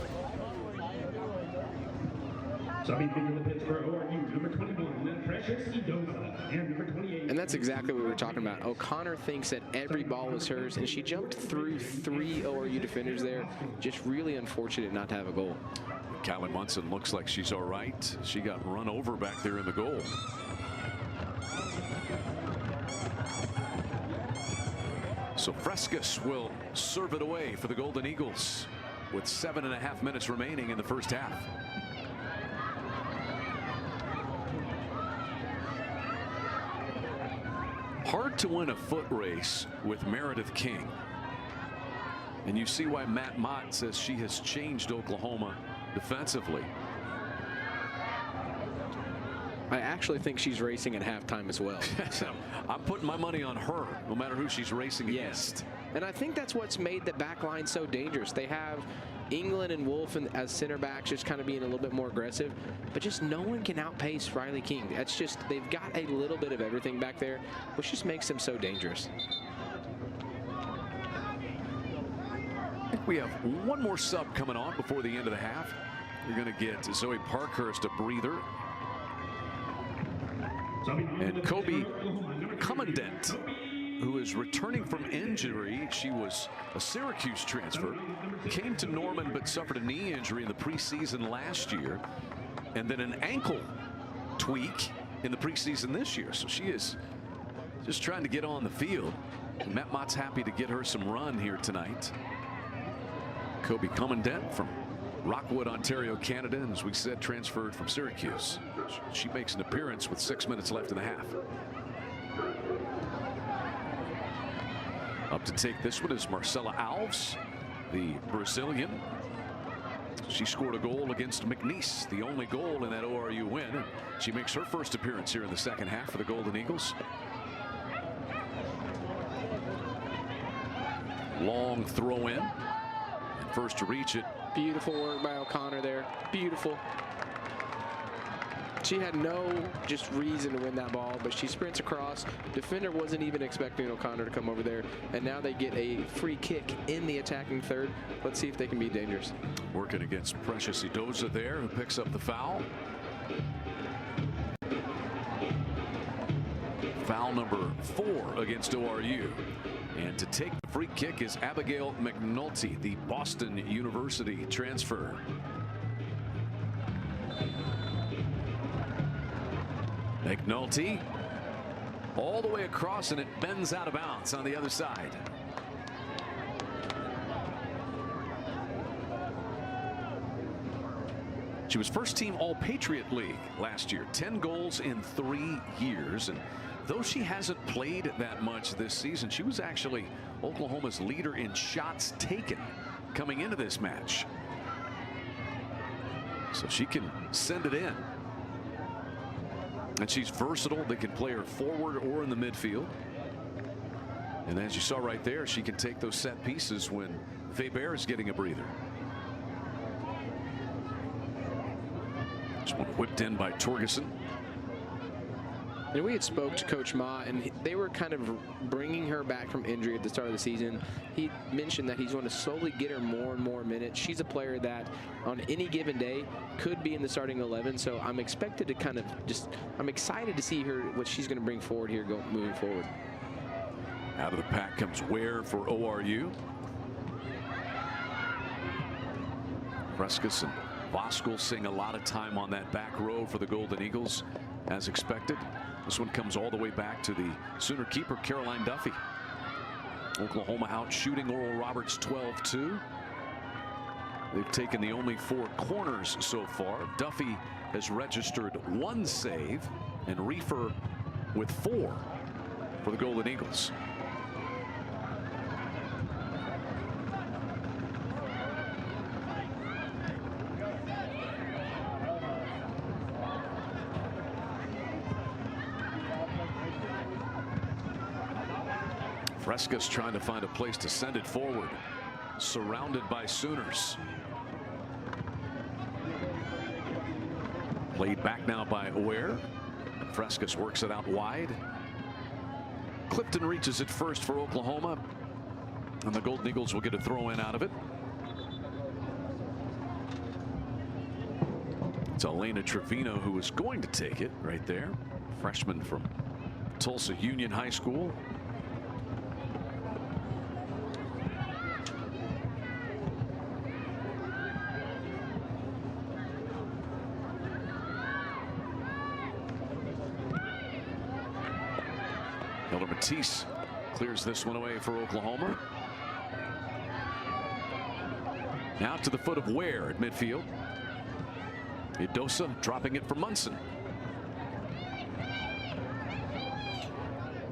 [SPEAKER 3] Subbing into the pitch for ORU, number 21, Precious Edoza, and number 28.
[SPEAKER 2] And that's exactly what we were talking about. O'Connor thinks that every ball is hers, and she jumped through 3 ORU defenders there. Just really unfortunate not to have a goal.
[SPEAKER 1] Callie Munson looks like she's all right. She got run over back there in the goal. So Frescas will serve it away for the Golden Eagles with 7.5 minutes remaining in the first half. Hard to win a foot race with Meredith King. And you see why Matt Mott says she has changed Oklahoma defensively.
[SPEAKER 2] I actually think she's racing at halftime as well.
[SPEAKER 1] So I'm putting my money on her, no matter who she's racing against.
[SPEAKER 2] And I think that's what's made the back line so dangerous. They have England and Wolf as center backs, just kind of being a little bit more aggressive, but just no one can outpace Riley King. That's just, they've got a little bit of everything back there, which just makes them so dangerous.
[SPEAKER 1] I think we have one more sub coming on before the end of the half. You're going to get Zoe Parkhurst a breather. And Kobe Commandant, who is returning from injury. She was a Syracuse transfer, came to Norman but suffered a knee injury in the preseason last year, and then an ankle tweak in the preseason this year. So she is just trying to get on the field. And Matt Mott's happy to get her some run here tonight. Kobe Commandant from Rockwood, Ontario, Canada, and as we said, transferred from Syracuse. She makes an appearance with 6 minutes left in the half. Up to take this one is Marcella Alves, the Brazilian. She scored a goal against McNeese, the only goal in that ORU win. She makes her first appearance here in the second half for the Golden Eagles. Long throw in. And first to reach it.
[SPEAKER 2] Beautiful work by O'Connor there. Beautiful. She had no just reason to win that ball, but she sprints across. Defender wasn't even expecting O'Connor to come over there, and now they get a free kick in the attacking third. Let's see if they can be dangerous.
[SPEAKER 1] Working against Precious Edoza there, who picks up the foul. Foul number 4 against ORU. And to take the free kick is Abigail McNulty, the Boston University transfer. McNulty all the way across, and it bends out of bounds on the other side. She was first team All-Patriot League last year, 10 goals in 3 years. And though she hasn't played that much this season, she was actually Oklahoma's leader in shots taken coming into this match. So she can send it in. And she's versatile. They can play her forward or in the midfield. And as you saw right there, she can take those set pieces when Weber is getting a breather. This one whipped in by Torgerson.
[SPEAKER 2] And we had spoke to Coach Ma, and they were kind of bringing her back from injury at the start of the season. He mentioned that he's going to slowly get her more and more minutes. She's a player that on any given day could be in the starting 11. So I'm expected to kind of I'm excited to see her, what she's going to bring forward here moving forward.
[SPEAKER 1] Out of the pack comes Ware for ORU. Frescas and Voskuhl seeing a lot of time on that back row for the Golden Eagles, as expected. This one comes all the way back to the Sooner keeper, Caroline Duffy. Oklahoma out shooting Oral Roberts 12-2. They've taken the only 4 corners so far. Duffy has registered 1 save, and Reefer with 4 for the Golden Eagles. Frescas trying to find a place to send it forward, surrounded by Sooners. Played back now by Ware. Frescas works it out wide. Clifton reaches it first for Oklahoma, and the Golden Eagles will get a throw in out of it. It's Elena Trevino who is going to take it right there. Freshman from Tulsa Union High School. Elder Matisse clears this one away for Oklahoma. Now to the foot of Ware at midfield. Idosa dropping it for Munson.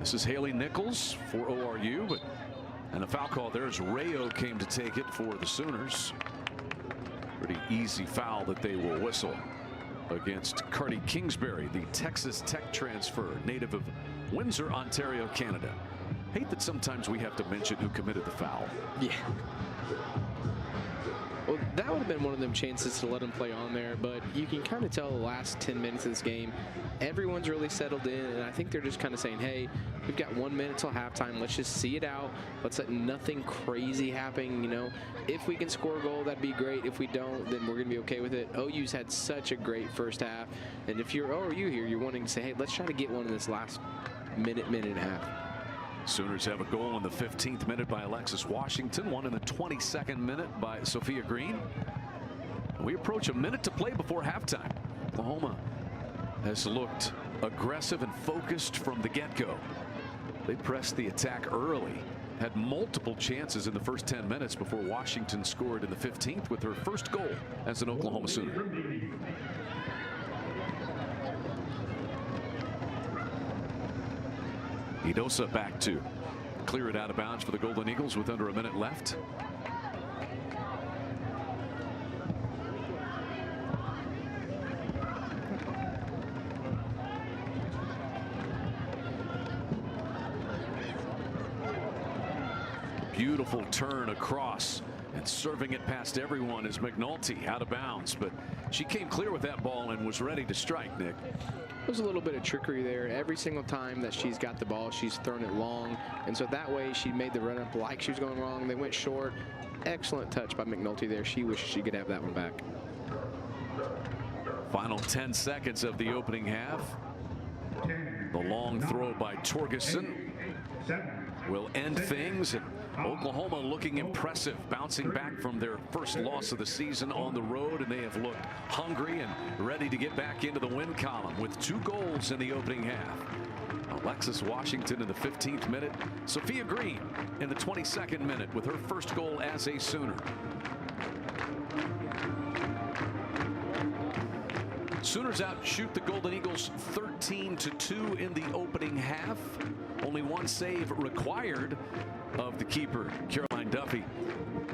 [SPEAKER 1] This is Haley Nichols for ORU, and a foul call there as Rayo came to take it for the Sooners. Pretty easy foul that they will whistle against Cardi Kingsbury, the Texas Tech transfer, native of Windsor, Ontario, Canada. Hate that sometimes we have to mention who committed the foul.
[SPEAKER 2] Yeah. Well, that would have been one of them chances to let him play on there, but you can kind of tell the last 10 minutes of this game, everyone's really settled in, and I think they're just kind of saying, hey, we've got 1 minute till halftime. Let's just see it out. Let's let nothing crazy happen. You know, if we can score a goal, that'd be great. If we don't, then we're going to be okay with it. OU's had such a great first half, and if you're OU here, you're wanting to say, hey, let's try to get one in this last minute and a half.
[SPEAKER 1] Sooners have a goal in the 15th minute by Alexis Washington, one in the 22nd minute by Sophia Green. We approach a minute to play before halftime. Oklahoma has looked aggressive and focused from the get-go. They pressed the attack early, had multiple chances in the first 10 minutes before Washington scored in the 15th with her first goal as an Oklahoma Sooner. Idosa back to clear it out of bounds for the Golden Eagles with under a minute left. Beautiful turn across and serving it past everyone is McNulty, out of bounds, but she came clear with that ball and was ready to strike, Nick.
[SPEAKER 2] There's a little bit of trickery there. Every single time that she's got the ball, she's thrown it long, and so that way she made the run up like she was going wrong. They went short. Excellent touch by McNulty there. She wishes she could have that one back.
[SPEAKER 1] Final 10 seconds of the opening half. The long throw by Torgerson will end things. And Oklahoma looking impressive, bouncing back from their first loss of the season on the road, and they have looked hungry and ready to get back into the win column with 2 goals in the opening half. Alexis Washington in the 15th minute, Sophia Green in the 22nd minute with her first goal as a Sooner. Sooners outshoot the Golden Eagles 13-2 in the opening half. Only one save required of the keeper, Caroline Duffy.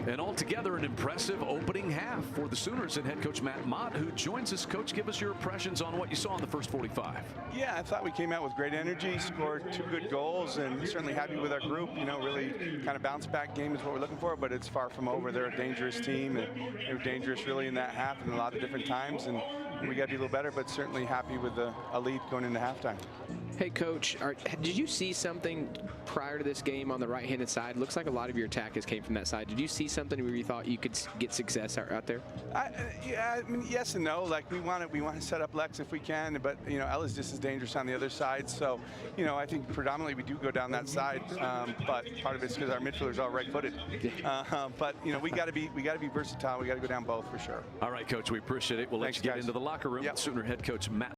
[SPEAKER 1] And altogether an impressive opening half for the Sooners and head coach Matt Mott, who joins us. Coach, give us your impressions on what you saw in the first 45.
[SPEAKER 4] Yeah, I thought we came out with great energy, scored 2 good goals, and certainly happy with our group. You know, really kind of bounce back game is what we're looking for, but it's far from over. They're a dangerous team, and they were dangerous really in that half and a lot of different times, and we got to be a little better, but certainly happy with a lead going into halftime.
[SPEAKER 2] Hey, Coach, did you see something prior to this game on the right-handed side? Looks like a lot of your attack has came from that side. Did you see something where you thought you could get success out there?
[SPEAKER 4] Yeah, I mean, yes and no. Like we want to set up Lex if we can, but you know, Ella's just as dangerous on the other side. So, you know, I think predominantly we do go down that side, but part of it's because our midfielders are right-footed. But you know, we got to be versatile. We got to go down both for sure.
[SPEAKER 1] All right, Coach, we appreciate it. We'll let you get into the locker room.
[SPEAKER 4] Yep.
[SPEAKER 1] Sooner head coach Matt.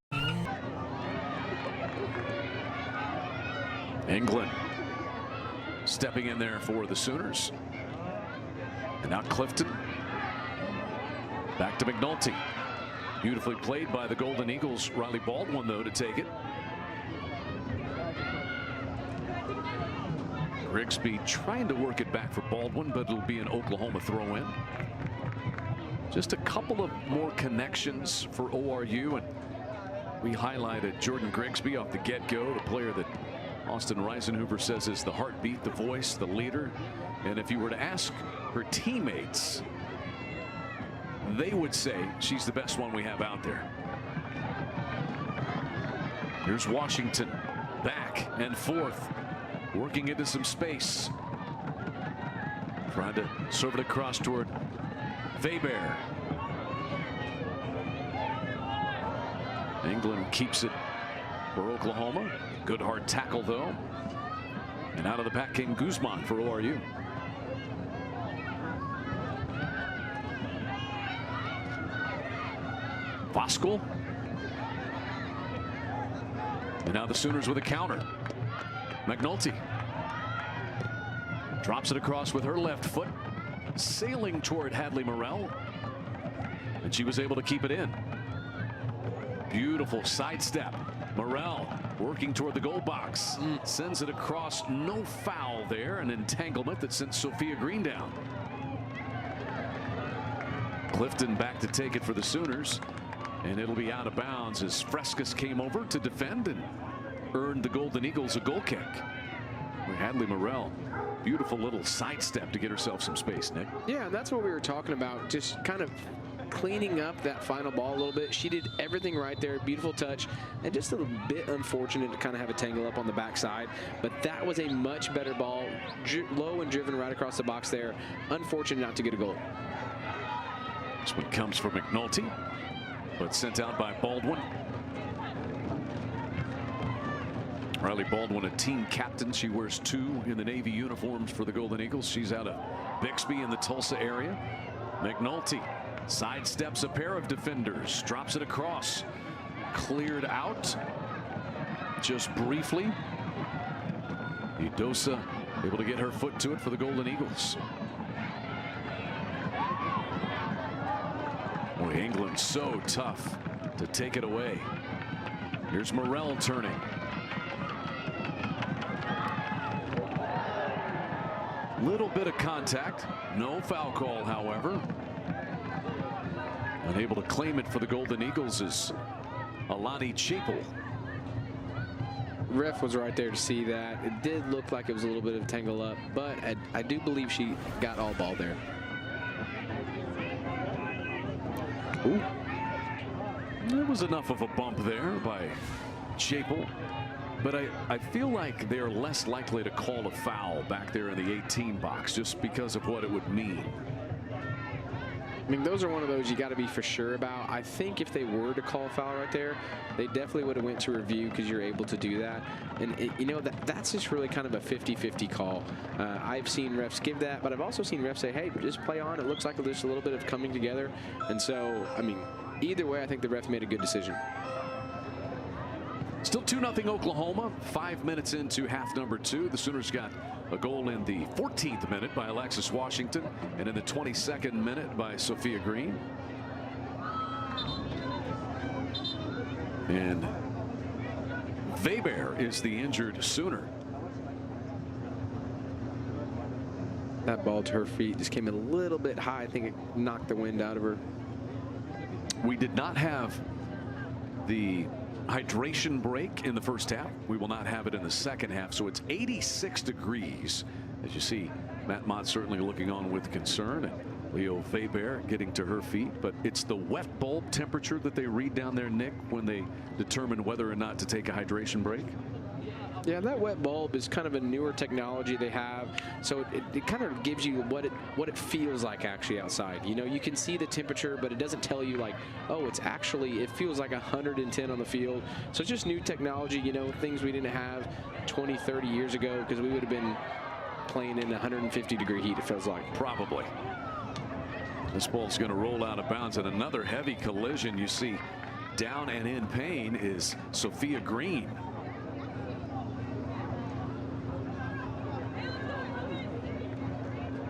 [SPEAKER 1] England stepping in there for the Sooners. And now Clifton. Back to McNulty. Beautifully played by the Golden Eagles. Riley Baldwin, though, to take it. Grigsby trying to work it back for Baldwin, but it'll be an Oklahoma throw-in. Just a couple of more connections for ORU, and we highlighted Jordan Grigsby off the get-go, the player that Austin Reisenhoover says is the heartbeat, the voice, the leader. And if you were to ask her teammates, they would say she's the best one we have out there. Here's Washington back and forth, working into some space. Trying to serve it across toward Weber. England keeps it for Oklahoma. Good hard tackle, though. And out of the pack came Guzman for ORU. Voskuhl. And now the Sooners with a counter. McNulty drops it across with her left foot, sailing toward Hadley Morell. And she was able to keep it in. Beautiful sidestep. Morell working toward the goal box. Sends it across. No foul there. An entanglement that sent Sophia Green down. Clifton back to take it for the Sooners. And it'll be out of bounds as Frescas came over to defend and earned the Golden Eagles a goal kick. Hadley Morell. Beautiful little sidestep to get herself some space, Nick.
[SPEAKER 2] Yeah, that's what we were talking about. Just kind of cleaning up that final ball a little bit. She did everything right there. Beautiful touch, and just a little bit unfortunate to kind of have a tangle up on the backside. But that was a much better ball, low and driven right across the box there. Unfortunate not to get a goal.
[SPEAKER 1] This one comes from McNulty, but sent out by Baldwin. Riley Baldwin, a team captain. She wears 2 in the Navy uniforms for the Golden Eagles. She's out of Bixby in the Tulsa area. McNulty sidesteps a pair of defenders, drops it across, cleared out just briefly. Edosa able to get her foot to it for the Golden Eagles. Boy, England so tough to take it away. Here's Morell turning. Little bit of contact, no foul call, however. Unable to claim it for the Golden Eagles is Alani Chapel.
[SPEAKER 2] Ref was right there to see that. It did look like it was a little bit of a tangle up, but I do believe she got all ball there.
[SPEAKER 1] Ooh. There was enough of a bump there by Chapel. But I feel like they're less likely to call a foul back there in the 18 box just because of what it would mean.
[SPEAKER 2] I mean, those are one of those you got to be for sure about. I think if they were to call a foul right there, they definitely would have went to review because you're able to do that. And, you know, that's just really kind of a 50-50 call. I've seen refs give that, but I've also seen refs say, hey, just play on. It looks like there's a little bit of coming together. And so, I mean, either way, I think the ref made a good decision.
[SPEAKER 1] Still 2-0 Oklahoma. 5 minutes into half number 2. The Sooners got a goal in the 14th minute by Alexis Washington and in the 22nd minute by Sophia Green. And Weber is the injured Sooner.
[SPEAKER 2] That ball to her feet just came in a little bit high. I think it knocked the wind out of her.
[SPEAKER 1] We did not have the hydration break in the first half. We will not have it in the second half. So it's 86 degrees. As you see, Matt Mott certainly looking on with concern. And Leo Weber getting to her feet. But it's the wet bulb temperature that they read down there, Nick, when they determine whether or not to take a hydration break.
[SPEAKER 2] Yeah, that wet bulb is kind of a newer technology they have, so it kind of gives you what it feels like actually outside. You know, you can see the temperature, but it doesn't tell you like, oh, it feels like 110 on the field. So it's just new technology, you know, things we didn't have 20, 30 years ago, because we would have been playing in 150-degree heat, it feels like.
[SPEAKER 1] Probably. This ball's going to roll out of bounds, and another heavy collision. You see down and in pain is Sophia Green.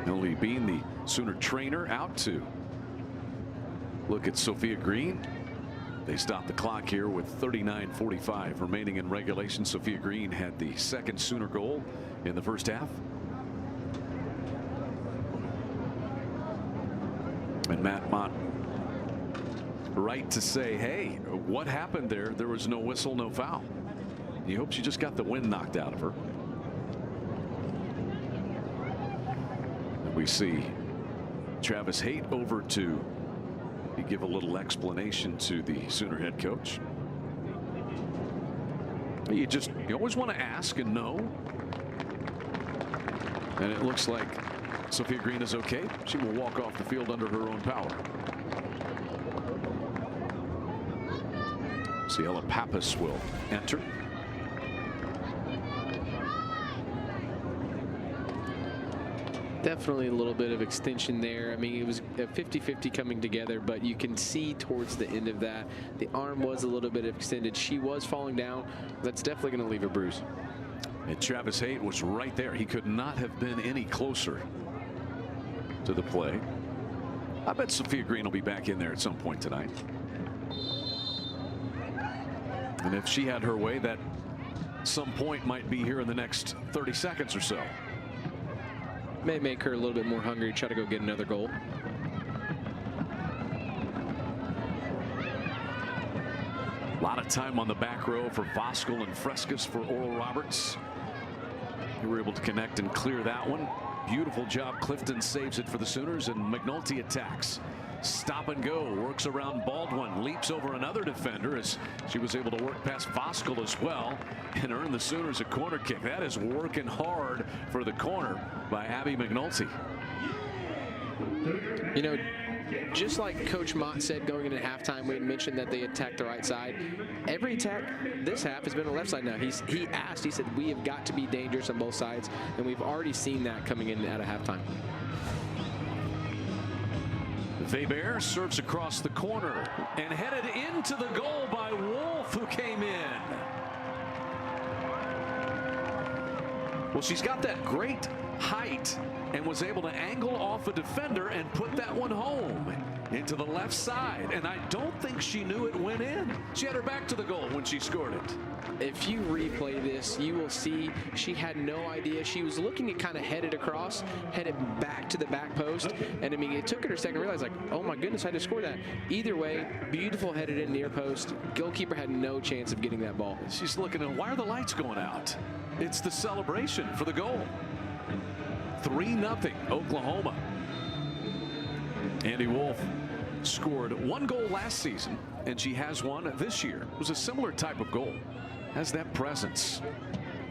[SPEAKER 1] Ellie Bean, the Sooner trainer, out to look at Sophia Green. They stop the clock here with 39:45 remaining in regulation. Sophia Green had the second Sooner goal in the first half. And Matt Mott right to say, hey, what happened there? There was no whistle, no foul. You hope she just got the wind knocked out of her. We see Travis Haight over to give a little explanation to the Sooner head coach. You always want to ask and know. And it looks like Sophia Green is okay. She will walk off the field under her own power. Ciela Pappas will enter.
[SPEAKER 2] Definitely a little bit of extension there. I mean, it was a 50-50 coming together, but you can see towards the end of that, the arm was a little bit extended. She was falling down. That's definitely going to leave a bruise.
[SPEAKER 1] And Travis Haight was right there. He could not have been any closer to the play. I bet Sophia Green will be back in there at some point tonight. And if she had her way, that some point might be here in the next 30 seconds or so.
[SPEAKER 2] May make her a little bit more hungry, try to go get another goal.
[SPEAKER 1] A lot of time on the back row for Voskuhl and Frescas for Oral Roberts. They were able to connect and clear that one. Beautiful job. Clifton saves it for the Sooners, and McNulty attacks. Stop and go, works around Baldwin, leaps over another defender as she was able to work past Voskuhl as well and earn the Sooners a corner kick. That is working hard for the corner by Abby McNulty.
[SPEAKER 2] You know, just like Coach Mott said going into halftime, we had mentioned that they attacked the right side. Every attack this half has been on the left side now. He said, we have got to be dangerous on both sides, and we've already seen that coming in out of halftime.
[SPEAKER 1] Weber serves across the corner and headed into the goal by Wolf, who came in. Well, she's got that great height and was able to angle off a defender and put that one home into the left side. And I don't think she knew it went in. She had her back to the goal when she scored it.
[SPEAKER 2] If you replay this, you will see she had no idea. She was looking to kind of head it across, headed back to the back post. And I mean, it took her a second to realize, like, oh my goodness, I just scored that. Either way, beautiful headed in near post. Goalkeeper had no chance of getting that ball.
[SPEAKER 1] She's looking at, why are the lights going out? It's the celebration for the goal. 3-0 Oklahoma. Andy Wolf scored 1 goal last season, and she has one this year. It was a similar type of goal. Has that presence.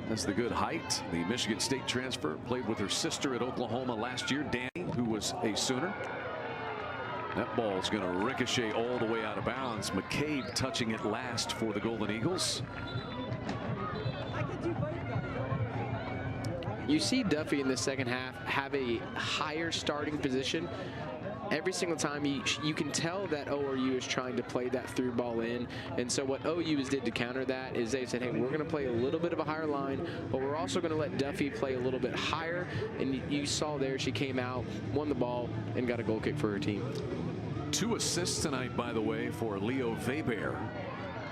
[SPEAKER 1] Has the good height. The Michigan State transfer, played with her sister at Oklahoma last year, Danny, who was a Sooner. That ball is going to ricochet all the way out of bounds. McCabe touching it last for the Golden Eagles.
[SPEAKER 2] You see Duffy in the second half have a higher starting position. Every single time you can tell that ORU is trying to play that through ball in. And so what OU did to counter that is they said, hey, we're going to play a little bit of a higher line, but we're also going to let Duffy play a little bit higher. And you saw there she came out, won the ball, and got a goal kick for her team.
[SPEAKER 1] 2 assists tonight, by the way, for Leo Weber.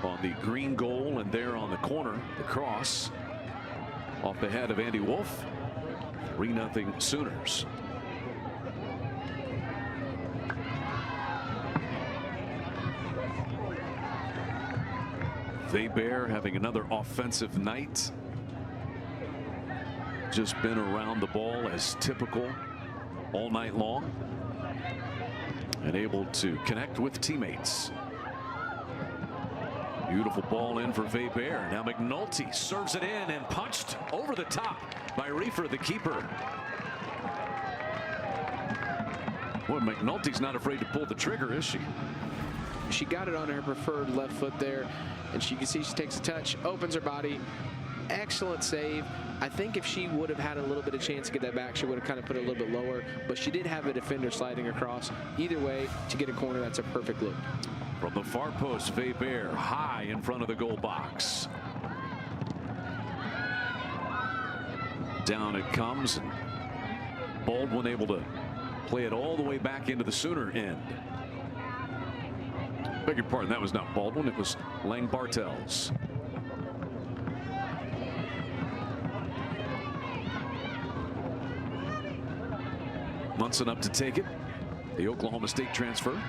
[SPEAKER 1] on the green goal, and there on the corner, the cross off the head of Andy Wolf. 3-0 Sooners. Weber having another offensive night. Just been around the ball as typical all night long and able to connect with teammates. Beautiful ball in for Weber. Now McNulty serves it in and punched over the top by Reefer, the keeper. Boy, McNulty's not afraid to pull the trigger, is she?
[SPEAKER 2] She got it on her preferred left foot there, and you can see she takes a touch, opens her body. Excellent save. I think if she would have had a little bit of chance to get that back, she would have kind of put it a little bit lower, but she did have a defender sliding across. Either way, to get a corner, that's a perfect look.
[SPEAKER 1] From the far post, Weber high in front of the goal box. Down it comes, and Baldwin able to play it all the way back into the Sooner end. Beg your pardon, that was not Baldwin, it was Lang Bartels. Munson up to take it. The Oklahoma State transfer.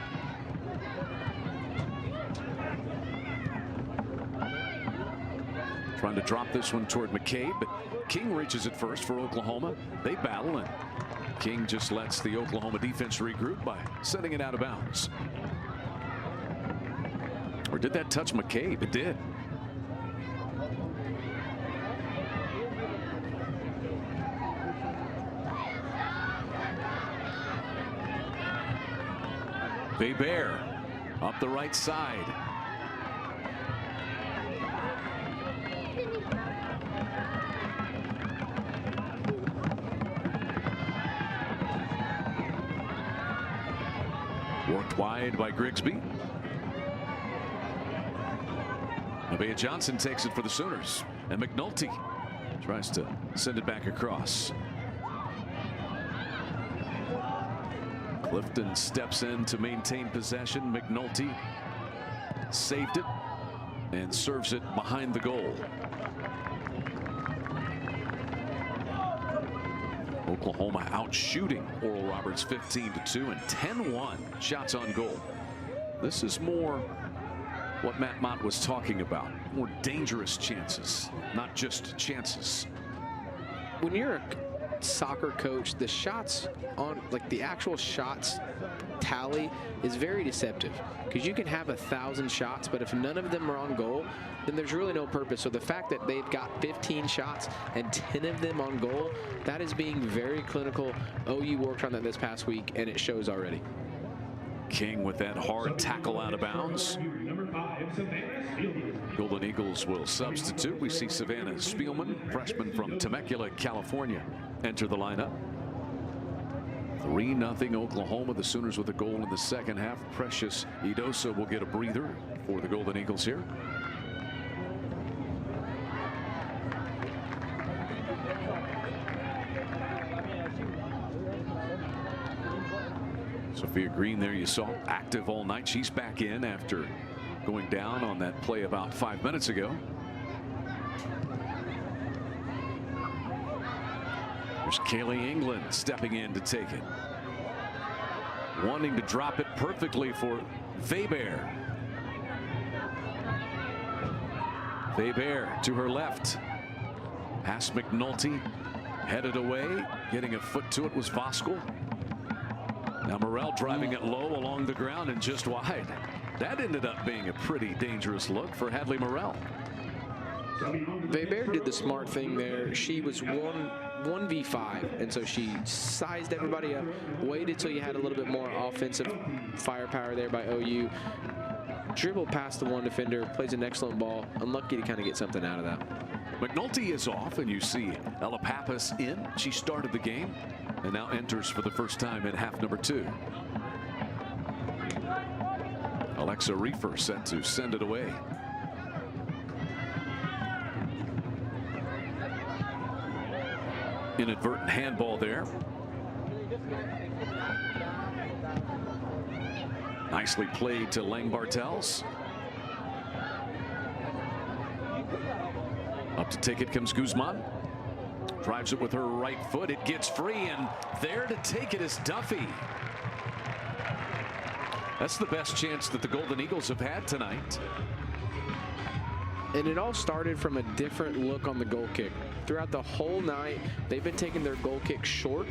[SPEAKER 1] Trying to drop this one toward McCabe, but King reaches it first for Oklahoma. They battle, and King just lets the Oklahoma defense regroup by sending it out of bounds. Or did that touch McCabe? It did. Weber up the right side. Worked wide by Grigsby. Nevaeh Johnson takes it for the Sooners, and McNulty tries to send it back across. Clifton steps in to maintain possession. McNulty saved it and serves it behind the goal. Oklahoma out shooting Oral Roberts 15-2 and 10-1 shots on goal. This is more what Matt Mott was talking about. More dangerous chances, not just chances.
[SPEAKER 2] When you're a soccer coach, the shots on, like the actual shots tally is very deceptive, because you can have 1,000 shots, but if none of them are on goal, then there's really no purpose. So the fact that they've got 15 shots and 10 of them on goal, that is being very clinical. OU worked on that this past week, and it shows already.
[SPEAKER 1] King with that hard tackle out of bounds. Golden Eagles will substitute. We see Savannah Spielman, freshman from Temecula, California, enter the lineup. 3-0 Oklahoma. The Sooners with a goal in the second half. Precious Idosa will get a breather for the Golden Eagles here. Sophia Green there you saw active all night. She's back in after going down on that play about 5 minutes ago. There's Kaylee England stepping in to take it. Wanting to drop it perfectly for Weber. Weber to her left. Past McNulty. Headed away. Getting a foot to it was Voskuhl. Now Morrell driving it low along the ground and just wide. That ended up being a pretty dangerous look for Hadley Morrell.
[SPEAKER 2] Weber did the smart thing there. She was 1v5, and so she sized everybody up, waited till you had a little bit more offensive firepower there by OU. Dribbled past the one defender, plays an excellent ball. Unlucky to kind of get something out of that.
[SPEAKER 1] McNulty is off, and you see Ella Pappas in. She started the game and now enters for the first time in half number 2. Alexa Reefer set to send it away. Inadvertent handball there. Nicely played to Lang Bartels. To take it comes Guzman. Drives it with her right foot. It gets free, and there to take it is Duffy. That's the best chance that the Golden Eagles have had tonight.
[SPEAKER 2] And it all started from a different look on the goal kick. Throughout the whole night, they've been taking their goal kick short,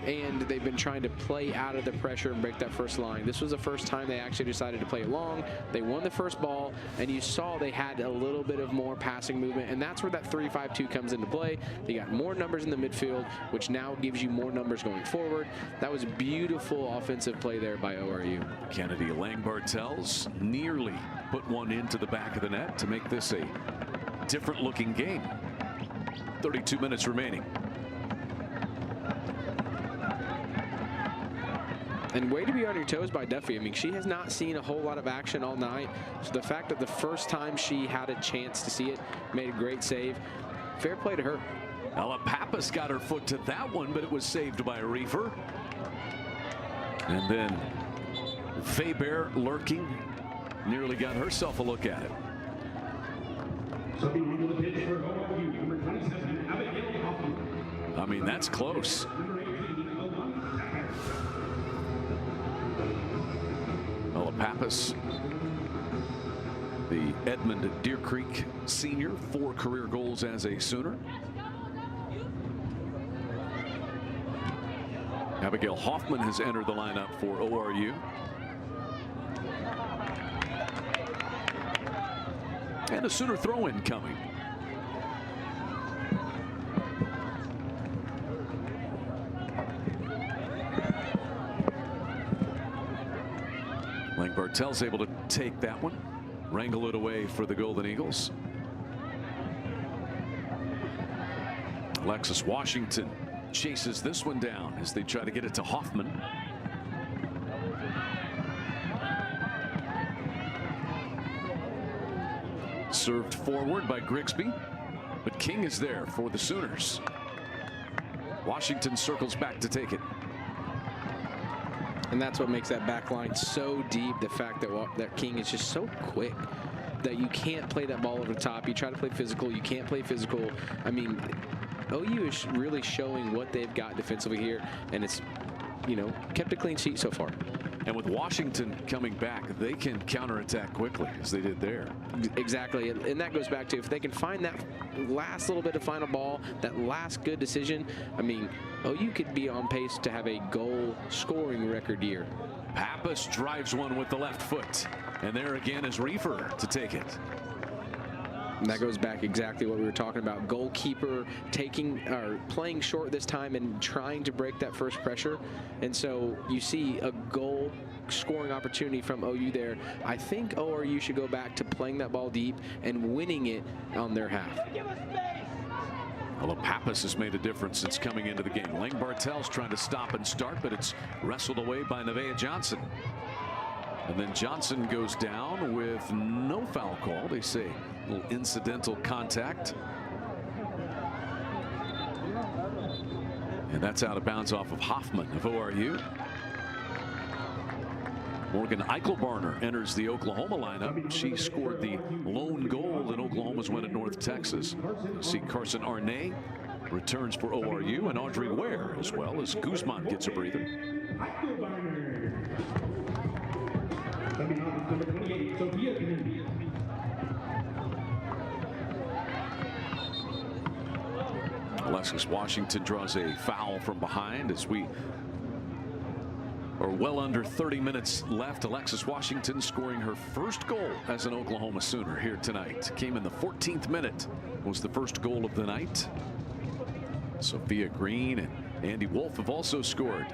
[SPEAKER 2] and they've been trying to play out of the pressure and break that first line. This was the first time they actually decided to play it long. They won the first ball, and you saw they had a little bit of more passing movement, and that's where that 3-5-2 comes into play. They got more numbers in the midfield, which now gives you more numbers going forward. That was beautiful offensive play there by ORU.
[SPEAKER 1] Kennedy Lang-Bartels nearly put one into the back of the net to make this a different looking game. 32 minutes remaining.
[SPEAKER 2] And way to be on your toes by Duffy. I mean, she has not seen a whole lot of action all night. So the fact that the first time she had a chance to see it, made a great save. Fair play to her.
[SPEAKER 1] Ella Pappas got her foot to that one, but it was saved by Reefer. And then Faber lurking, nearly got herself a look at it. I mean, that's close. Ella Pappas, the Edmond Deer Creek senior, 4 career goals as a Sooner. Abigail Hoffman has entered the lineup for ORU. And a Sooner throw-in coming. Lang-Bartels able to take that one, wrangle it away for the Golden Eagles. Alexis Washington chases this one down as they try to get it to Hoffman. Served forward by Grigsby, but King is there for the Sooners. Washington circles back to take it.
[SPEAKER 2] And that's what makes that back line so deep. The fact that King is just so quick that you can't play that ball over the top. You try to play physical, you can't play physical. I mean, OU is really showing what they've got defensively here, and it's, you know, kept a clean sheet so far.
[SPEAKER 1] And with Washington coming back, they can counterattack quickly, as they did there.
[SPEAKER 2] Exactly, and that goes back to if they can find that last little bit of final ball, that last good decision. I mean, OU could be on pace to have a goal scoring record year.
[SPEAKER 1] Pappas drives one with the left foot, and there again is Reefer to take it.
[SPEAKER 2] And that goes back exactly what we were talking about. Goalkeeper playing short this time and trying to break that first pressure. And so you see a goal scoring opportunity from OU there. I think ORU should go back to playing that ball deep and winning it on their half.
[SPEAKER 1] Although Pappas has made a difference since coming into the game. Lang-Bartels trying to stop and start, but it's wrestled away by Nevaeh Johnson. And then Johnson goes down with no foul call. They say a little incidental contact. And that's out of bounds off of Hoffman of ORU. Morgan Eichelbarner enters the Oklahoma lineup. She scored the lone goal in Oklahoma's win at North Texas. You see Carson Arnay returns for ORU, and Audrey Ware as well, as Guzman gets a breather.
[SPEAKER 3] Number 28, Sophia Kennedy.
[SPEAKER 1] Alexis Washington draws a foul from behind as we are well under 30 minutes left. Alexis Washington scoring her first goal as an Oklahoma Sooner here tonight. Came in the 14th minute. Was the first goal of the night. Sophia Green and Andy Wolf have also scored.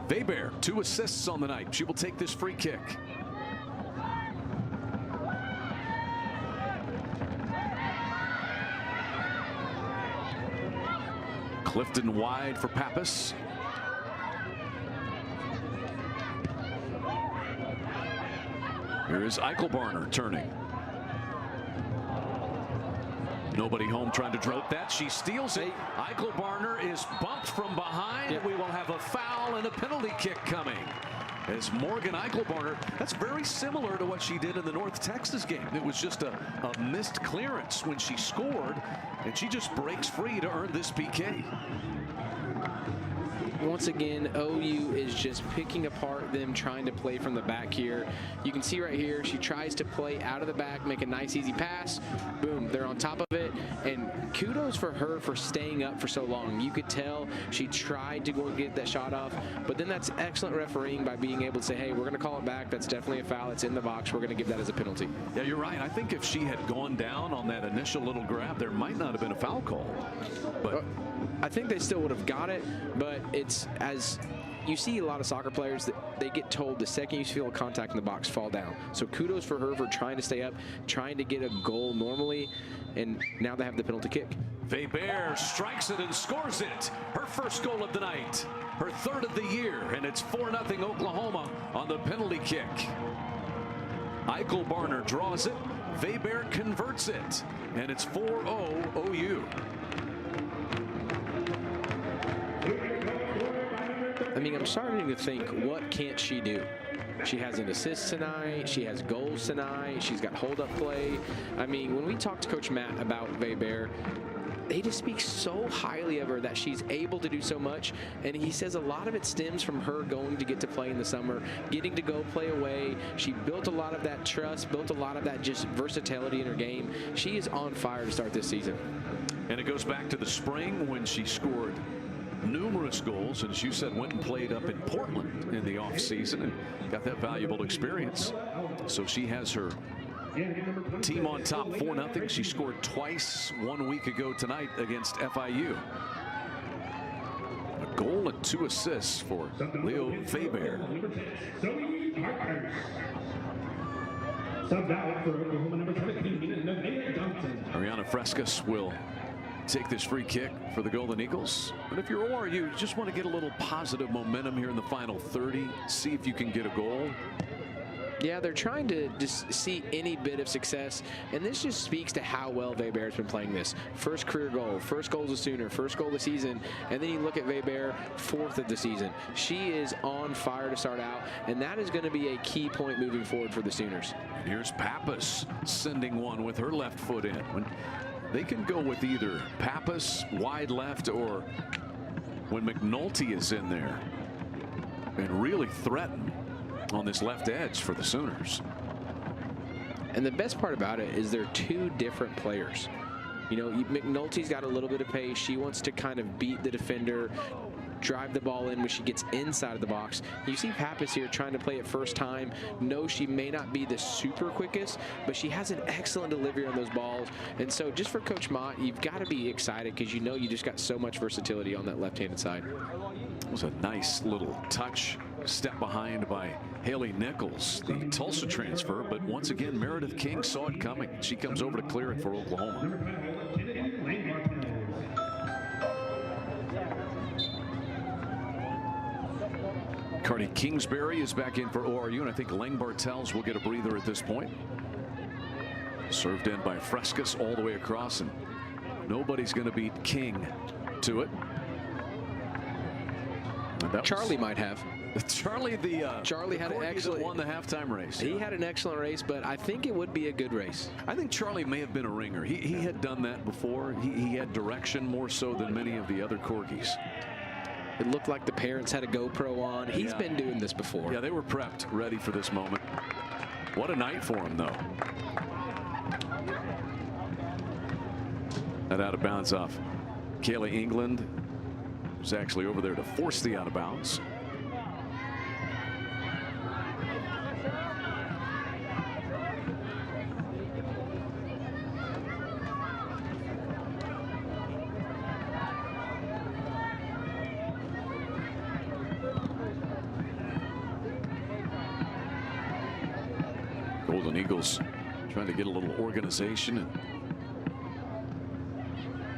[SPEAKER 1] Weber, 2 assists on the night. She will take this free kick. Clifton wide for Pappas. Here is Eichelbarner turning. Nobody home trying to drop that. She steals it. Eichelbarner is bumped from behind.
[SPEAKER 2] Yep.
[SPEAKER 1] We will have a foul and a penalty kick coming. As Morgan Eichelbarner, that's very similar to what she did in the North Texas game. It was just a missed clearance when she scored, and she just breaks free to earn this PK.
[SPEAKER 2] Once again, OU is just picking apart them trying to play from the back here. You can see right here, she tries to play out of the back, make a nice easy pass. Boom, they're on top of it. And kudos for her for staying up for so long. You could tell she tried to go and get that shot off, but then that's excellent refereeing by being able to say, hey, we're going to call it back. That's definitely a foul. It's in the box. We're going to give that as a penalty.
[SPEAKER 1] Yeah, you're right. I think if she had gone down on that initial little grab, there might not have been a foul call. But
[SPEAKER 2] I think they still would have got it, but it's as you see a lot of soccer players that they get told the second you feel a contact in the box, fall down. So kudos for her for trying to stay up, trying to get a goal normally, and now they have the penalty kick.
[SPEAKER 1] Weber strikes it and scores it. Her first goal of the night, her third of the year, and it's 4-0 Oklahoma on the penalty kick. Eichelbarner draws it. Weber converts it, and it's 4-0 OU.
[SPEAKER 2] I mean, I'm starting to think, what can't she do? She has an assist tonight. She has goals tonight. She's got hold-up play. I mean, when we talk to Coach Matt about Weber, they just speak so highly of her that she's able to do so much. And he says a lot of it stems from her going to get to play in the summer, getting to go play away. She built a lot of that trust, built a lot of that just versatility in her game. She is on fire to start this season.
[SPEAKER 1] And it goes back to the spring when she scored numerous goals, and as you said, went and played up in Portland in the offseason and got that valuable experience. So she has her team on top 4-0. She scored twice 1 week ago tonight against FIU. A goal and 2 assists for Leo Weber. Ariana Frescas will take this free kick for the Golden Eagles. But if you're ORU, you just want to get a little positive momentum here in the final 30. See if you can get a goal.
[SPEAKER 2] Yeah, they're trying to just see any bit of success, and this just speaks to how well Weber has been playing this. First career goal, first goal as a Sooner, first goal of the season, and then you look at Weber, 4th of the season. She is on fire to start out, and that is going to be a key point moving forward for the Sooners.
[SPEAKER 1] And here's Pappas sending one with her left foot in. When they can go with either Pappas wide left or when McNulty is in there and really threaten on this left edge for the Sooners.
[SPEAKER 2] And the best part about it is they're 2 different players. You know, McNulty's got a little bit of pace. She wants to kind of beat the defender, drive the ball in when she gets inside of the box. You see Pappas here trying to play it first time. No, she may not be the super quickest, but she has an excellent delivery on those balls. And so just for Coach Mott, you've got to be excited because you know you just got so much versatility on that left-handed side.
[SPEAKER 1] It was a nice little touch, step behind by Haley Nichols, the Tulsa transfer, but once again, Meredith King saw it coming. She comes over to clear it for Oklahoma. Cardi Kingsbury is back in for ORU, and I think Lang Bartels will get a breather at this point. Served in by Frescas all the way across, and nobody's going to beat King to it.
[SPEAKER 2] Charlie might have.
[SPEAKER 1] Charlie
[SPEAKER 2] had an excellent
[SPEAKER 1] won the halftime race.
[SPEAKER 2] He had an excellent race, but I think it would be a good race.
[SPEAKER 1] I think Charlie may have been a ringer. He had done that before. He had direction more so than many of the other corgis.
[SPEAKER 2] It looked like the parents had a GoPro on. He's been doing this before.
[SPEAKER 1] Yeah, they were prepped, ready for this moment. What a night for him, though. That out of bounds off Kaylee England, who's actually over there to force the out of bounds. Golden Eagles trying to get a little organization and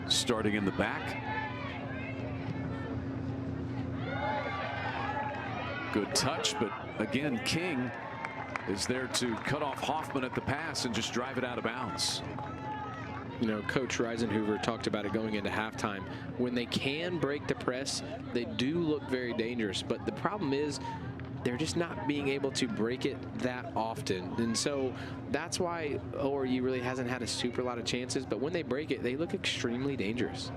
[SPEAKER 1] starting in the back. Good touch, but again, King is there to cut off Hoffman at the pass and just drive it out of bounds.
[SPEAKER 2] You know, Coach Reisenhoover talked about it going into halftime. When they can break the press, they do look very dangerous. But the problem is they're just not being able to break it that often. And so that's why ORU really hasn't had a super lot of chances. But when they break it, they look extremely dangerous.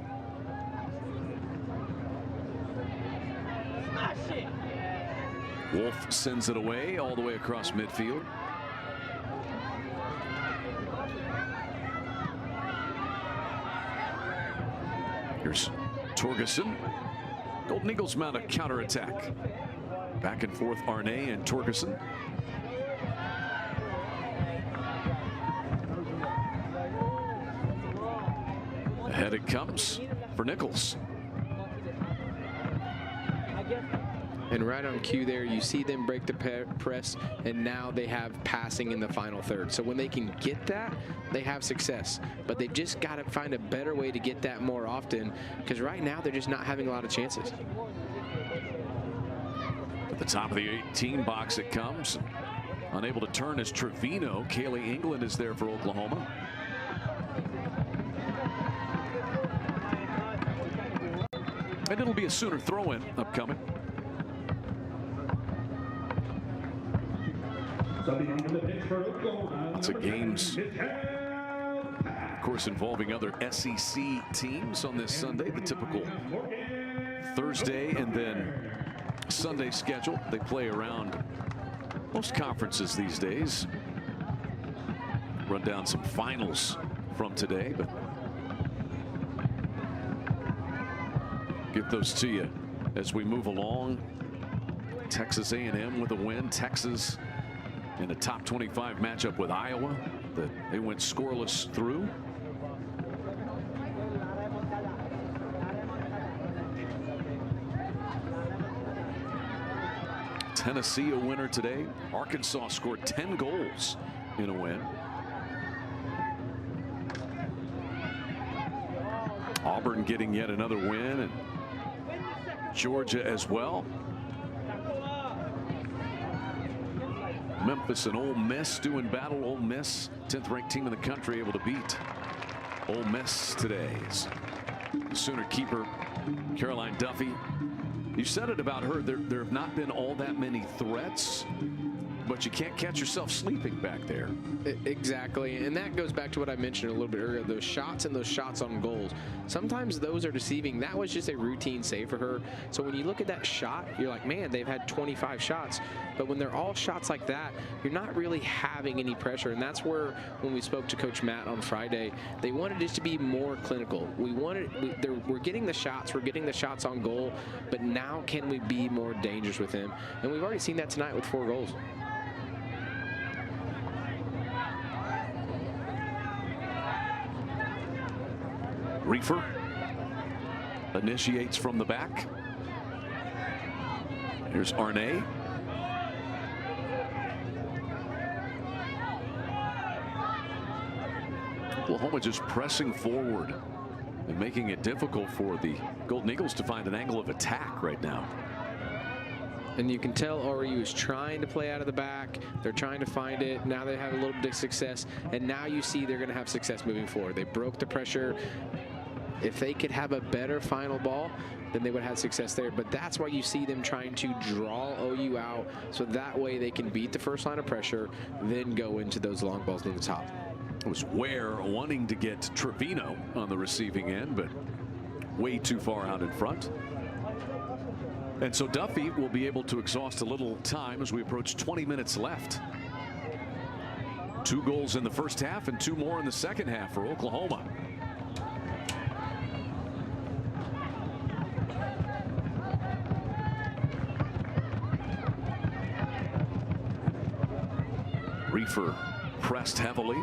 [SPEAKER 1] Wolf sends it away all the way across midfield. Here's Torgerson. Golden Eagles mount a counterattack. Back and forth, Arnay and Torgerson. Ahead it comes for Nichols.
[SPEAKER 2] And right on cue there, you see them break the press, and now they have passing in the final third. So when they can get that, they have success. But they've just got to find a better way to get that more often, because right now they're just not having a lot of chances.
[SPEAKER 1] At the top of the 18 box it comes. Unable to turn is Trevino. Kaylee England is there for Oklahoma. And it'll be a Sooner throw-in upcoming. Lots of games, of course, involving other SEC teams on this Sunday. The typical Thursday and then Sunday schedule. They play around most conferences these days. Run down some finals from today, but get those to you as we move along. Texas A&M with a win. Texas in a top 25 matchup with Iowa that they went scoreless through. Tennessee a winner today. Arkansas scored 10 goals in a win. Auburn getting yet another win, and Georgia as well. Memphis and Ole Miss doing battle. Ole Miss, 10th ranked team in the country, able to beat Ole Miss today. Sooner keeper Caroline Duffy. You said it about her. There have not been all that many threats, but you can't catch yourself sleeping back there.
[SPEAKER 2] Exactly, and that goes back to what I mentioned a little bit earlier, those shots and those shots on goals. Sometimes those are deceiving. That was just a routine save for her. So when you look at that shot, you're like, man, they've had 25 shots. But when they're all shots like that, you're not really having any pressure. And that's where, when we spoke to Coach Matt on Friday, they wanted us to be more clinical. We're getting the shots, we're getting the shots on goal, but now can we be more dangerous with them? And we've already seen that tonight with 4 goals.
[SPEAKER 1] Reefer initiates from the back. Here's Arnay. Oklahoma just pressing forward and making it difficult for the Golden Eagles to find an angle of attack right now.
[SPEAKER 2] And you can tell ORU is trying to play out of the back. They're trying to find it. Now they have a little bit of success. And now you see they're going to have success moving forward. They broke the pressure. If they could have a better final ball, then they would have had success there. But that's why you see them trying to draw OU out, so that way they can beat the first line of pressure, then go into those long balls near the top.
[SPEAKER 1] It was Ware wanting to get Trevino on the receiving end, but way too far out in front. And so Duffy will be able to exhaust a little time as we approach 20 minutes left. 2 goals in the first half and 2 more in the second half for Oklahoma. Reefer pressed heavily,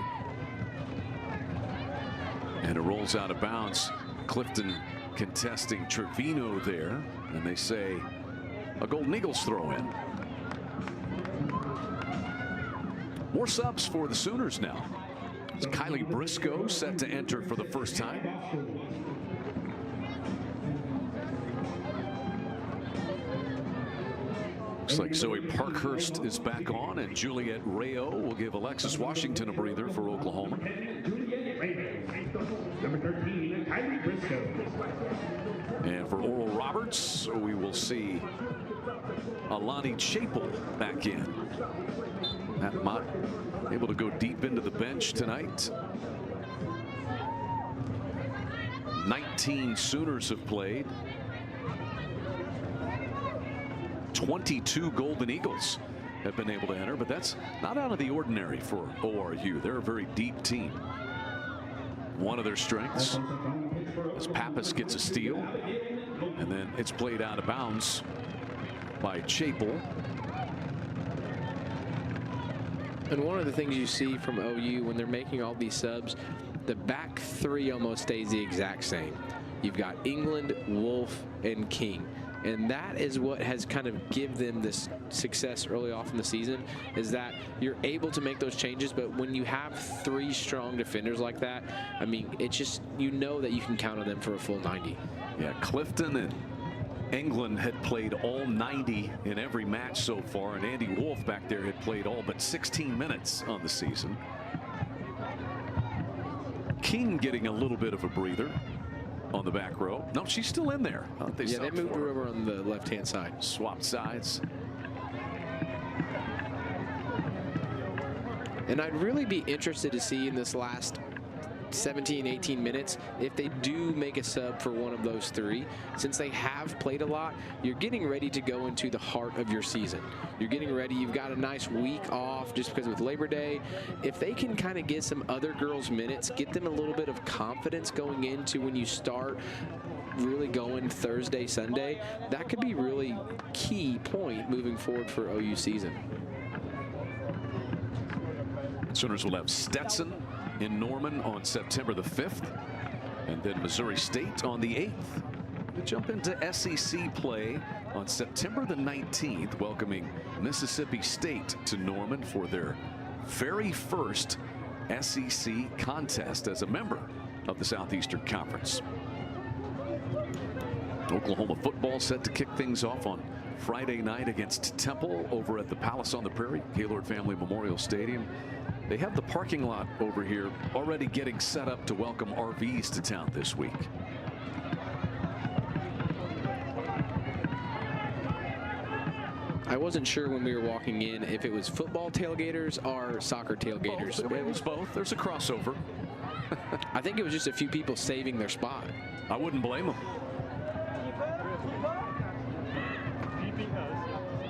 [SPEAKER 1] and it rolls out of bounds. Clifton contesting Trevino there, and they say a Golden Eagles throw in. More subs for the Sooners now. It's Kylie Briscoe set to enter for the first time. Looks like Zoe Parkhurst is back on, and Juliet Rayo will give Alexis Washington a breather for Oklahoma.
[SPEAKER 3] Number 13, Kylie Briscoe.
[SPEAKER 1] And for Oral Roberts, we will see Alani Chapel back in. Matt Mott able to go deep into the bench tonight. 19 Sooners have played. 22 Golden Eagles have been able to enter, but that's not out of the ordinary for ORU. They're a very deep team. One of their strengths is Pappas gets a steal, and then it's played out of bounds by Chapel.
[SPEAKER 2] And one of the things you see from OU when they're making all these subs, the back three almost stays the exact same. You've got England, Wolf, and King. And that is what has kind of given them this success early off in the season, is that you're able to make those changes. But when you have three strong defenders like that, I mean, it's just, you know that you can count on them for a full 90.
[SPEAKER 1] Yeah, Clifton and England had played all 90 in every match so far, and Andy Wolf back there had played all but 16 minutes on the season. King getting a little bit of a breather on the back row. No, she's still in there.
[SPEAKER 2] They moved her over on the left-hand side.
[SPEAKER 1] Swapped sides.
[SPEAKER 2] And I'd really be interested to see in this last 17, 18 minutes if they do make a sub for one of those three. Since they have played a lot, you're getting ready to go into the heart of your season. You're getting ready. You've got a nice week off just because with Labor Day. If they can kind of get some other girls minutes, get them a little bit of confidence going into when you start really going Thursday, Sunday, that could be really key point moving forward for OU season.
[SPEAKER 1] Sooners will have Stetson in Norman on September the 5th, and then Missouri State on the 8th. We jump into SEC play on September the 19th, welcoming Mississippi State to Norman for their very first SEC contest as a member of the Southeastern Conference. Oklahoma football set to kick things off on Friday night against Temple over at the Palace on the Prairie, Gaylord Family Memorial Stadium. They have the parking lot over here already getting set up to welcome RVs to town this week.
[SPEAKER 2] I wasn't sure when we were walking in if it was football tailgaters or soccer tailgaters.
[SPEAKER 1] It was both. There's a crossover.
[SPEAKER 2] I think it was just a few people saving their spot.
[SPEAKER 1] I wouldn't blame them.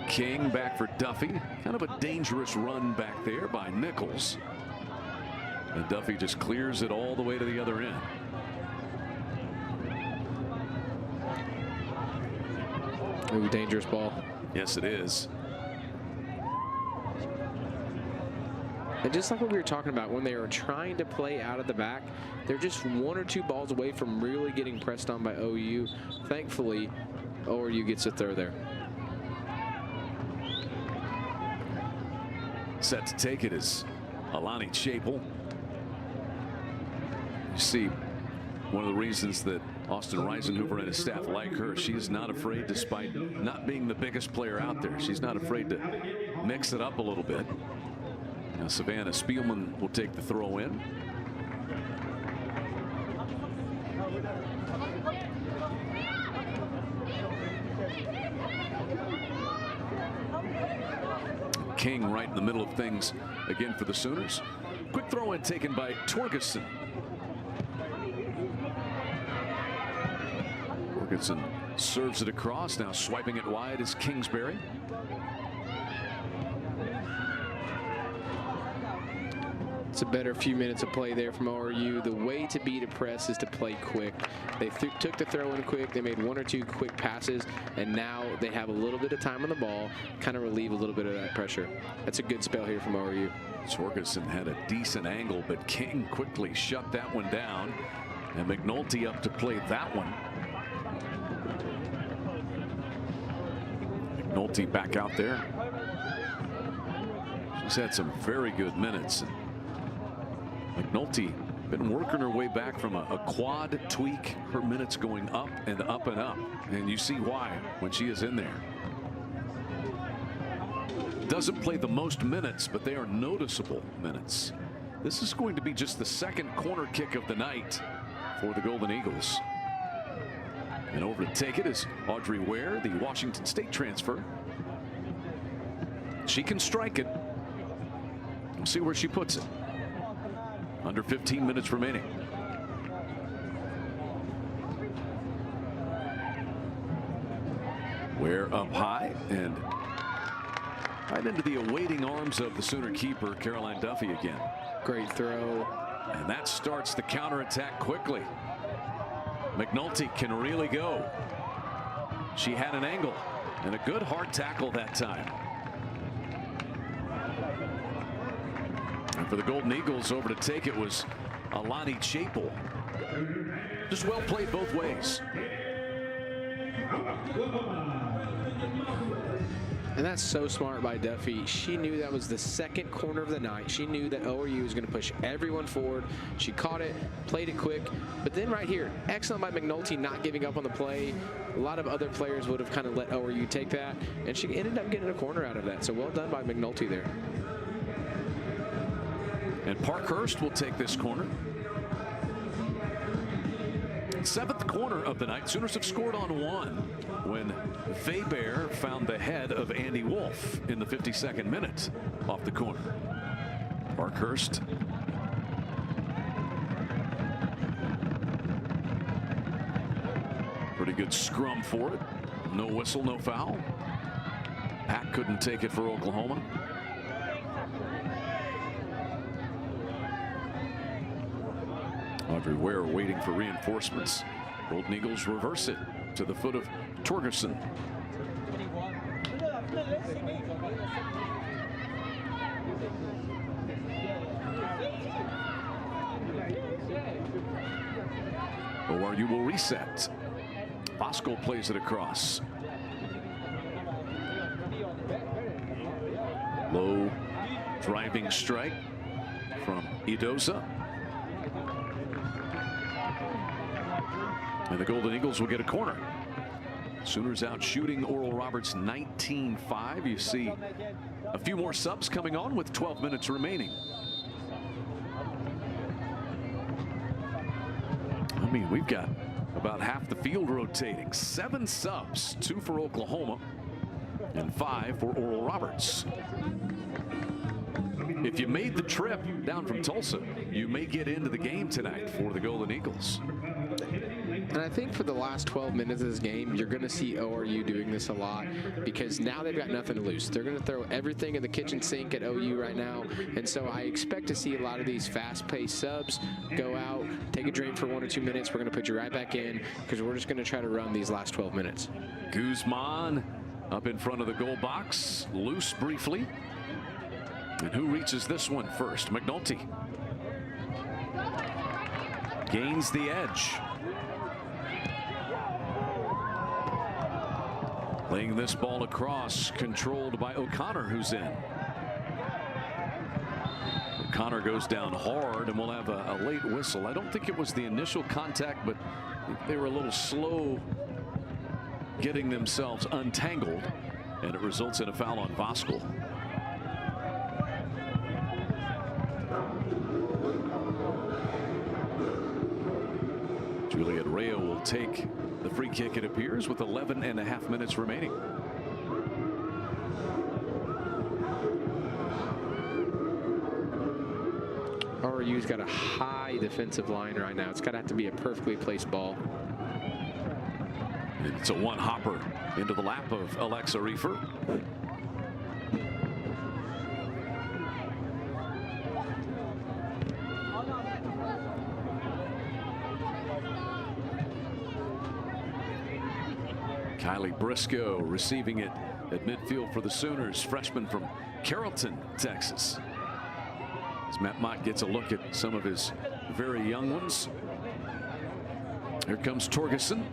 [SPEAKER 1] King back for Duffy. Kind of a dangerous run back there by Nichols. And Duffy just clears it all the way to the other end.
[SPEAKER 2] Ooh, dangerous ball.
[SPEAKER 1] Yes, it is.
[SPEAKER 2] And just like what we were talking about, when they were trying to play out of the back, they're just one or two balls away from really getting pressed on by OU. Thankfully, ORU gets a throw there.
[SPEAKER 1] Set to take it is Alani Chapel. You see, one of the reasons that Austin Reisenhuber and his staff like her, she is not afraid, despite not being the biggest player out there. She's not afraid to mix it up a little bit. Now Savannah Spielman will take the throw in. King right in the middle of things again for the Sooners. Quick throw in taken by Torgerson. Torgerson serves it across. Now swiping it wide is Kingsbury.
[SPEAKER 2] It's a better few minutes of play there from ORU. The way to beat a press is to play quick. They took the throw in quick. They made one or two quick passes, and now they have a little bit of time on the ball, kind of relieve a little bit of that pressure. That's a good spell here from ORU.
[SPEAKER 1] Torgerson had a decent angle, but King quickly shut that one down, and McNulty up to play that one. McNulty back out there. She's had some very good minutes. McNulty been working her way back from a quad tweak. Her minutes going up and up and up. And you see why when she is in there. Doesn't play the most minutes, but they are noticeable minutes. This is going to be just the second corner kick of the night for the Golden Eagles. And over to take it is Audrey Ware, the Washington State transfer. She can strike it. We'll see where she puts it. Under 15 minutes remaining. Ware up high and right into the awaiting arms of the Sooner keeper, Caroline Duffy again.
[SPEAKER 2] Great throw.
[SPEAKER 1] And that starts the counterattack quickly. McNulty can really go. She had an angle and a good hard tackle that time. And for the Golden Eagles, over to take it was Alani Chapel. Just well played both ways.
[SPEAKER 2] And that's so smart by Duffy. She knew that was the second corner of the night. She knew that ORU was going to push everyone forward. She caught it, played it quick. But then right here, excellent by McNulty not giving up on the play. A lot of other players would have kind of let ORU take that. And she ended up getting a corner out of that. So well done by McNulty there.
[SPEAKER 1] And Parkhurst will take this corner. Seventh corner of the night. Sooners have scored on one when Weber found the head of Andy Wolf in the 52nd minute off the corner. Parkhurst. Pretty good scrum for it. No whistle, no foul. Pack couldn't take it for Oklahoma. Audrey Ware waiting for reinforcements. Golden Eagles reverse it to the foot of Torgerson. ORU will reset. Bosco plays it across. Low driving strike from Idoza. And the Golden Eagles will get a corner. Sooners out shooting Oral Roberts 19-5. You see a few more subs coming on with 12 minutes remaining. I mean, we've got about half the field rotating. 7 subs, 2 for Oklahoma and 5 for Oral Roberts. If you made the trip down from Tulsa, you may get into the game tonight for the Golden Eagles.
[SPEAKER 2] And I think for the last 12 minutes of this game, you're going to see ORU doing this a lot because now they've got nothing to lose. They're going to throw everything in the kitchen sink at OU right now. And so I expect to see a lot of these fast-paced subs go out, take a drink for 1 or 2 minutes. We're going to put you right back in because we're just going to try to run these last 12 minutes.
[SPEAKER 1] Guzman up in front of the goal box, loose briefly. And who reaches this one first? McNulty gains the edge. Laying this ball across, controlled by O'Connor, who's in. O'Connor goes down hard, and we'll have a late whistle. I don't think it was the initial contact, but they were a little slow getting themselves untangled, and it results in a foul on Voskuhl. Juliet Rayo will take the free kick, it appears, with 11.5 minutes remaining.
[SPEAKER 2] ORU's got a high defensive line right now. It's got to have to be a perfectly placed ball.
[SPEAKER 1] And it's a one-hopper into the lap of Alexa Reefer. Kylie Briscoe receiving it at midfield for the Sooners, freshman from Carrollton, Texas. As Matt Mott gets a look at some of his very young ones. Here comes Torgerson.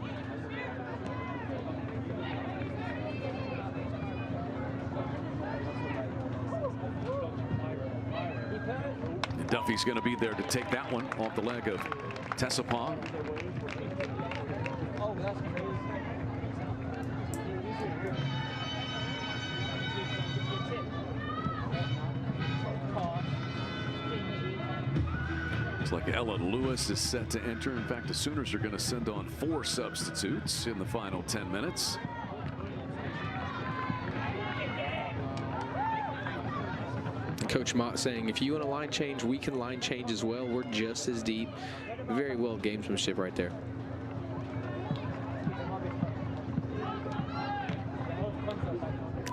[SPEAKER 1] And Duffy's going to be there to take that one off the leg of Tessapong.
[SPEAKER 5] Oh, that's crazy.
[SPEAKER 1] Looks like Ella Lewis is set to enter. In fact, the Sooners are going to send on 4 substitutes in the final 10 minutes.
[SPEAKER 2] Coach Mott saying, if you want a line change, we can line change as well. We're just as deep. Very well gamesmanship right there.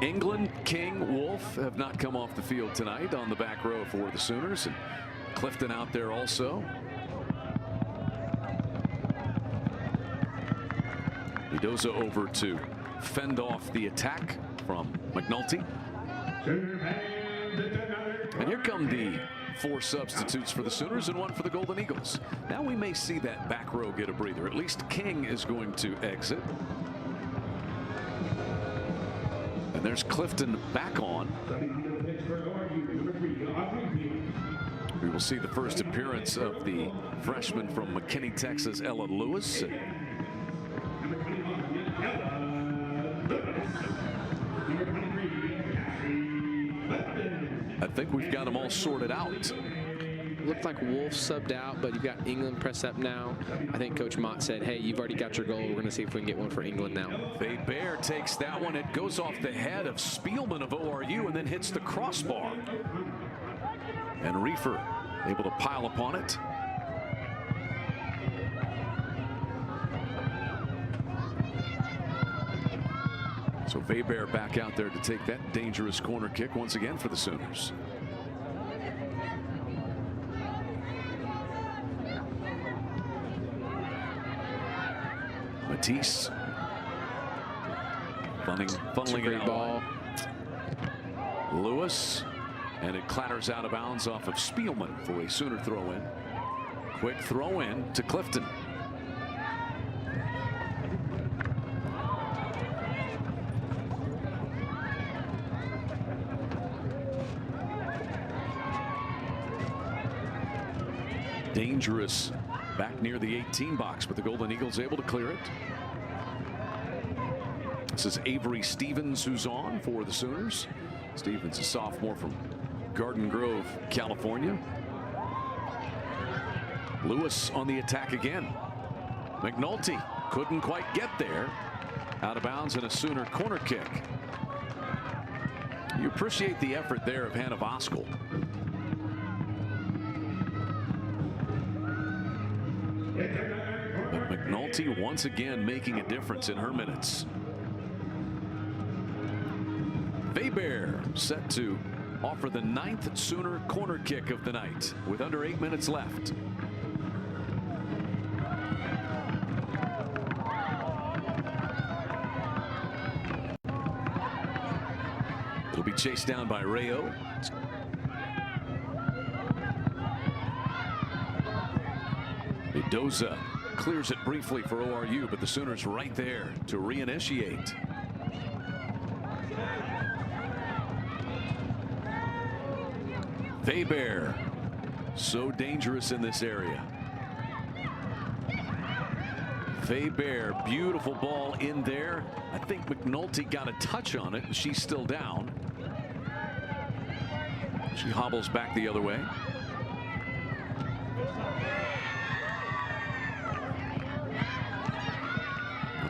[SPEAKER 1] England, King, Wolf have not come off the field tonight on the back row for the Sooners. And Clifton out there also. Mendoza over to fend off the attack from McNulty. And here come the 4 substitutes for the Sooners and 1 for the Golden Eagles. Now we may see that back row get a breather. At least King is going to exit. And there's Clifton back on. We will see the first appearance of the freshman from McKinney, Texas, Ella Lewis. I think we've got them all sorted out.
[SPEAKER 2] Looked like Wolf subbed out, but you've got England press up now. I think Coach Mott said, hey, you've already got your goal. We're going to see if we can get one for England now.
[SPEAKER 1] Bear takes that one. It goes off the head of Spielman of ORU and then hits the crossbar. And Reefer able to pile upon it. So Bear back out there to take that dangerous corner kick once again for the Sooners. Matisse funneling it
[SPEAKER 2] ball.
[SPEAKER 1] Lewis, and it clatters out of bounds off of Spielman for a Sooner throw in. Quick throw in to Clifton. Dangerous back near the 18 box, but the Golden Eagles able to clear it. This is Avery Stevens who's on for the Sooners. Stevens, a sophomore from Garden Grove, California. Lewis on the attack again. McNulty couldn't quite get there. Out of bounds and a Sooner corner kick. You appreciate the effort there of Hannah Voskuhl. But McNulty once again making a difference in her minutes. Bear set to offer the 9th Sooner corner kick of the night with under 8 minutes left. It'll be chased down by Rayo. Mendoza clears it briefly for ORU, but the Sooners right there to reinitiate. Bear, so dangerous in this area. Bear, beautiful ball in there. I think McNulty got a touch on it, and she's still down. She hobbles back the other way.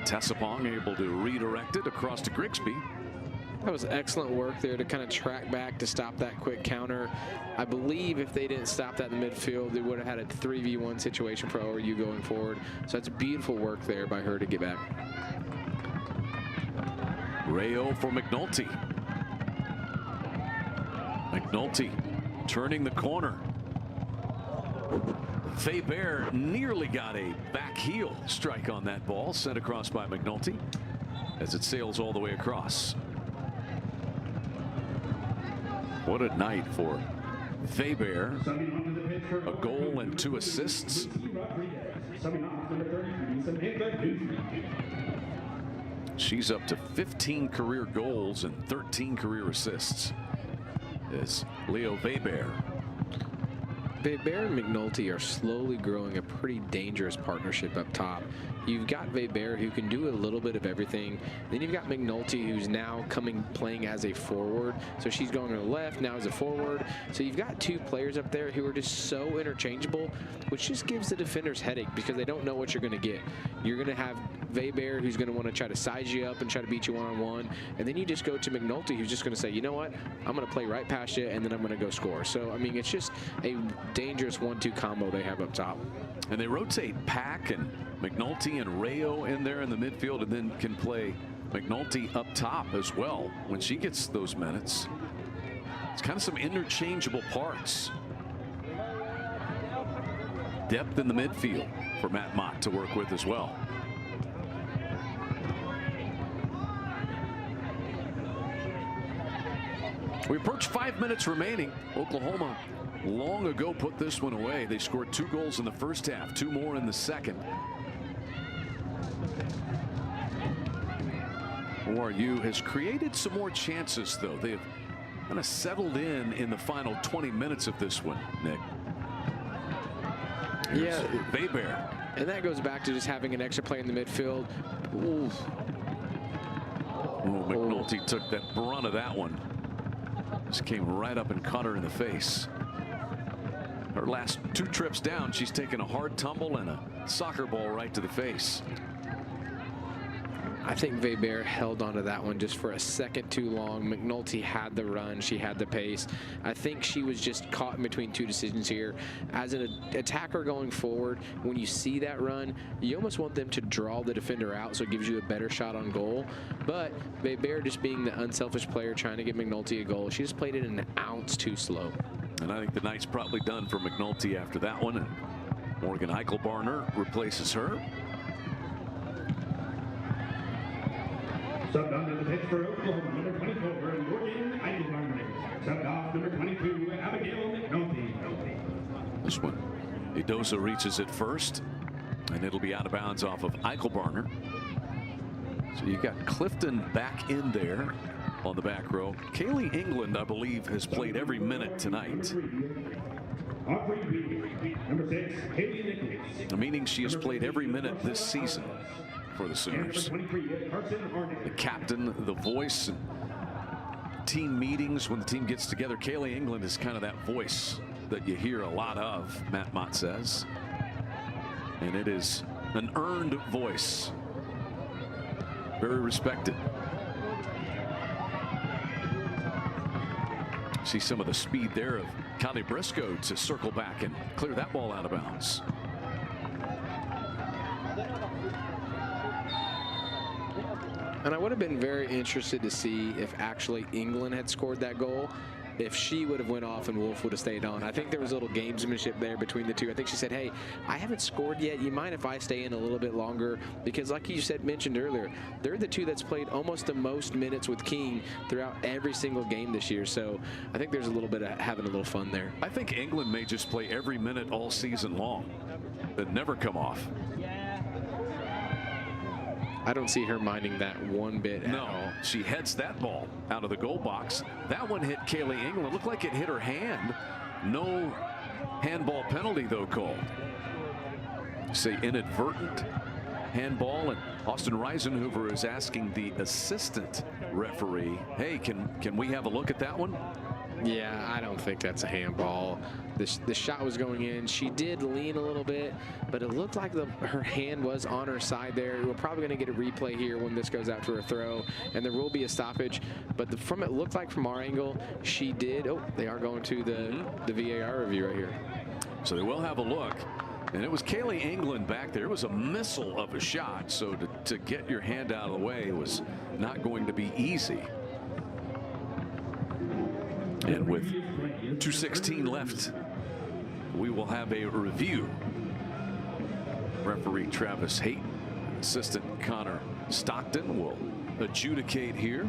[SPEAKER 1] Tessapong able to redirect it across to Grigsby.
[SPEAKER 2] That was excellent work there to kind of track back to stop that quick counter. I believe if they didn't stop that in the midfield, they would have had a 3v1 situation for ORU going forward. So that's beautiful work there by her to get back.
[SPEAKER 1] Rayo for McNulty. McNulty turning the corner. Bear nearly got a back heel strike on that ball, sent across by McNulty as it sails all the way across. What a night for Bear. A goal and 2 assists. She's up to 15 career goals and 13 career assists. As Leo Bear.
[SPEAKER 2] Bear and McNulty are slowly growing a pretty dangerous partnership up top. you've got Weber, who can do a little bit of everything. Then you've got McNulty, who's now playing as a forward. So she's going to the left now as a forward. So you've got two players up there who are just so interchangeable, which just gives the defenders headache because they don't know what you're going to get. You're going to have Weber, who's going to want to try to size you up and try to beat you one-on-one. And then you just go to McNulty, who's just going to say, you know what, I'm going to play right past you, and then I'm going to go score. So, I mean, it's just a dangerous 1-2 combo they have up top.
[SPEAKER 1] And they rotate Pack and McNulty and Rayo in there in the midfield, and then can play McNulty up top as well when she gets those minutes. It's kind of some interchangeable parts. Depth in the midfield for Matt Mott to work with as well. We approach 5 minutes remaining. Oklahoma long ago put this one away. They scored 2 goals in the first half, 2 more in the second. ORU has created some more chances, though. They've kind of settled in the final 20 minutes of this one, Nick.
[SPEAKER 2] Yeah,
[SPEAKER 1] Weber.
[SPEAKER 2] And that goes back to just having an extra player in the midfield. Ooh.
[SPEAKER 1] Oh, McNulty took that brunt of that one. Just came right up and caught her in the face. Her last 2 trips down, she's taken a hard tumble and a soccer ball right to the face.
[SPEAKER 2] I think Weber held onto that one just for a second too long. McNulty had the run. She had the pace. I think she was just caught in between 2 decisions here. As an attacker going forward, when you see that run, you almost want them to draw the defender out so it gives you a better shot on goal. But Weber, just being the unselfish player trying to get McNulty a goal, she just played it an ounce too slow.
[SPEAKER 1] And I think the night's probably done for McNulty after that one. And Morgan Eichelbarner replaces her.
[SPEAKER 3] Subbed onto the pitch for Oklahoma, number 24, Morgan Eichelbarner. Subbed off, number 22, Abigail McNulty.
[SPEAKER 1] This one, Idosa reaches it first, and it'll be out of bounds off of Eichelbarner. So you got Clifton back in there on the back row. Kaylee England, I believe, has played every minute tonight.
[SPEAKER 3] Number 6, Kaylee Nichols.
[SPEAKER 1] Meaning she has played every minute this season for the Sooners. The captain, the voice, and team meetings when the team gets together. Kaylee England is kind of that voice that you hear a lot of, Matt Mott says. And it is an earned voice. Very respected. See some of the speed there of Kylie Briscoe to circle back and clear that ball out of bounds.
[SPEAKER 2] And I would have been very interested to see if actually England had scored that goal, if she would have went off and Wolf would have stayed on. I think there was a little gamesmanship there between the two. I think she said, hey, I haven't scored yet. You mind if I stay in a little bit longer? Because like you mentioned earlier, they're the two that's played almost the most minutes with King throughout every single game this year. So I think there's a little bit of having a little fun there.
[SPEAKER 1] I think England may just play every minute all season long, but never come off.
[SPEAKER 2] I don't see her minding that one bit at all.
[SPEAKER 1] She heads that ball out of the goal box. That one hit Kaylee England. Looked like it hit her hand. No handball penalty, though, called. Say inadvertent handball, and Austin Reisenhoover is asking the assistant referee, hey, can we have a look at that one?
[SPEAKER 2] Yeah, I don't think that's a handball. The shot was going in. She did lean a little bit, but it looked like her hand was on her side there. We're probably going to get a replay here when this goes out for a throw, and there will be a stoppage. But from it looked like from our angle, she did. Oh, they are going to the VAR review right here.
[SPEAKER 1] So they will have a look. And it was Kaylee England back there. It was a missile of a shot, so to get your hand out of the way was not going to be easy. And with 2:16 left, we will have a review. Referee Travis Haight, assistant Connor Stockton will adjudicate here.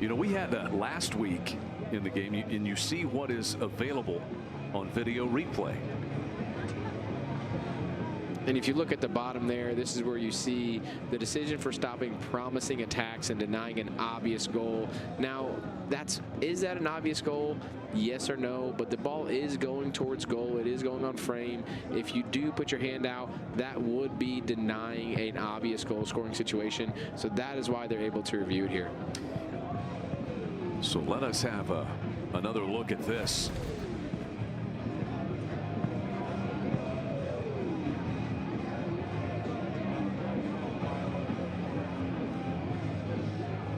[SPEAKER 1] You know, we had last week in the game, and you see what is available on video replay.
[SPEAKER 2] And if you look at the bottom there, this is where you see the decision for stopping promising attacks and denying an obvious goal. Now, is that an obvious goal? Yes or no, but the ball is going towards goal. It is going on frame. If you do put your hand out, that would be denying an obvious goal scoring situation. So that is why they're able to review it here.
[SPEAKER 1] So let us have another look at this.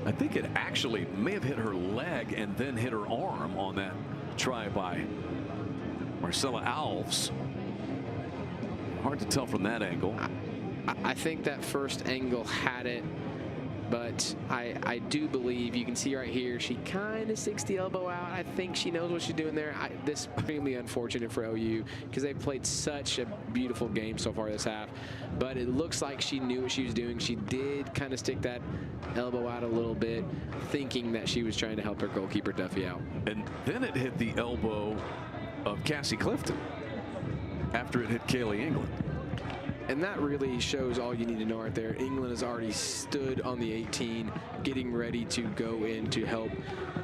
[SPEAKER 1] I think it actually may have hit her leg and then hit her arm on that try by Marcella Alves. Hard to tell from that angle.
[SPEAKER 2] I think that first angle had it, but I do believe you can see right here she kind of sticks the elbow out. I think she knows what she's doing there. This is extremely unfortunate for OU because they played such a beautiful game so far this half, but it looks like she knew what she was doing. She did kind of stick that elbow out a little bit, thinking that she was trying to help her goalkeeper Duffy out.
[SPEAKER 1] And then it hit the elbow of Cassie Clifton after it hit Kaylee England.
[SPEAKER 2] And that really shows all you need to know right there. England has already stood on the 18, getting ready to go in to help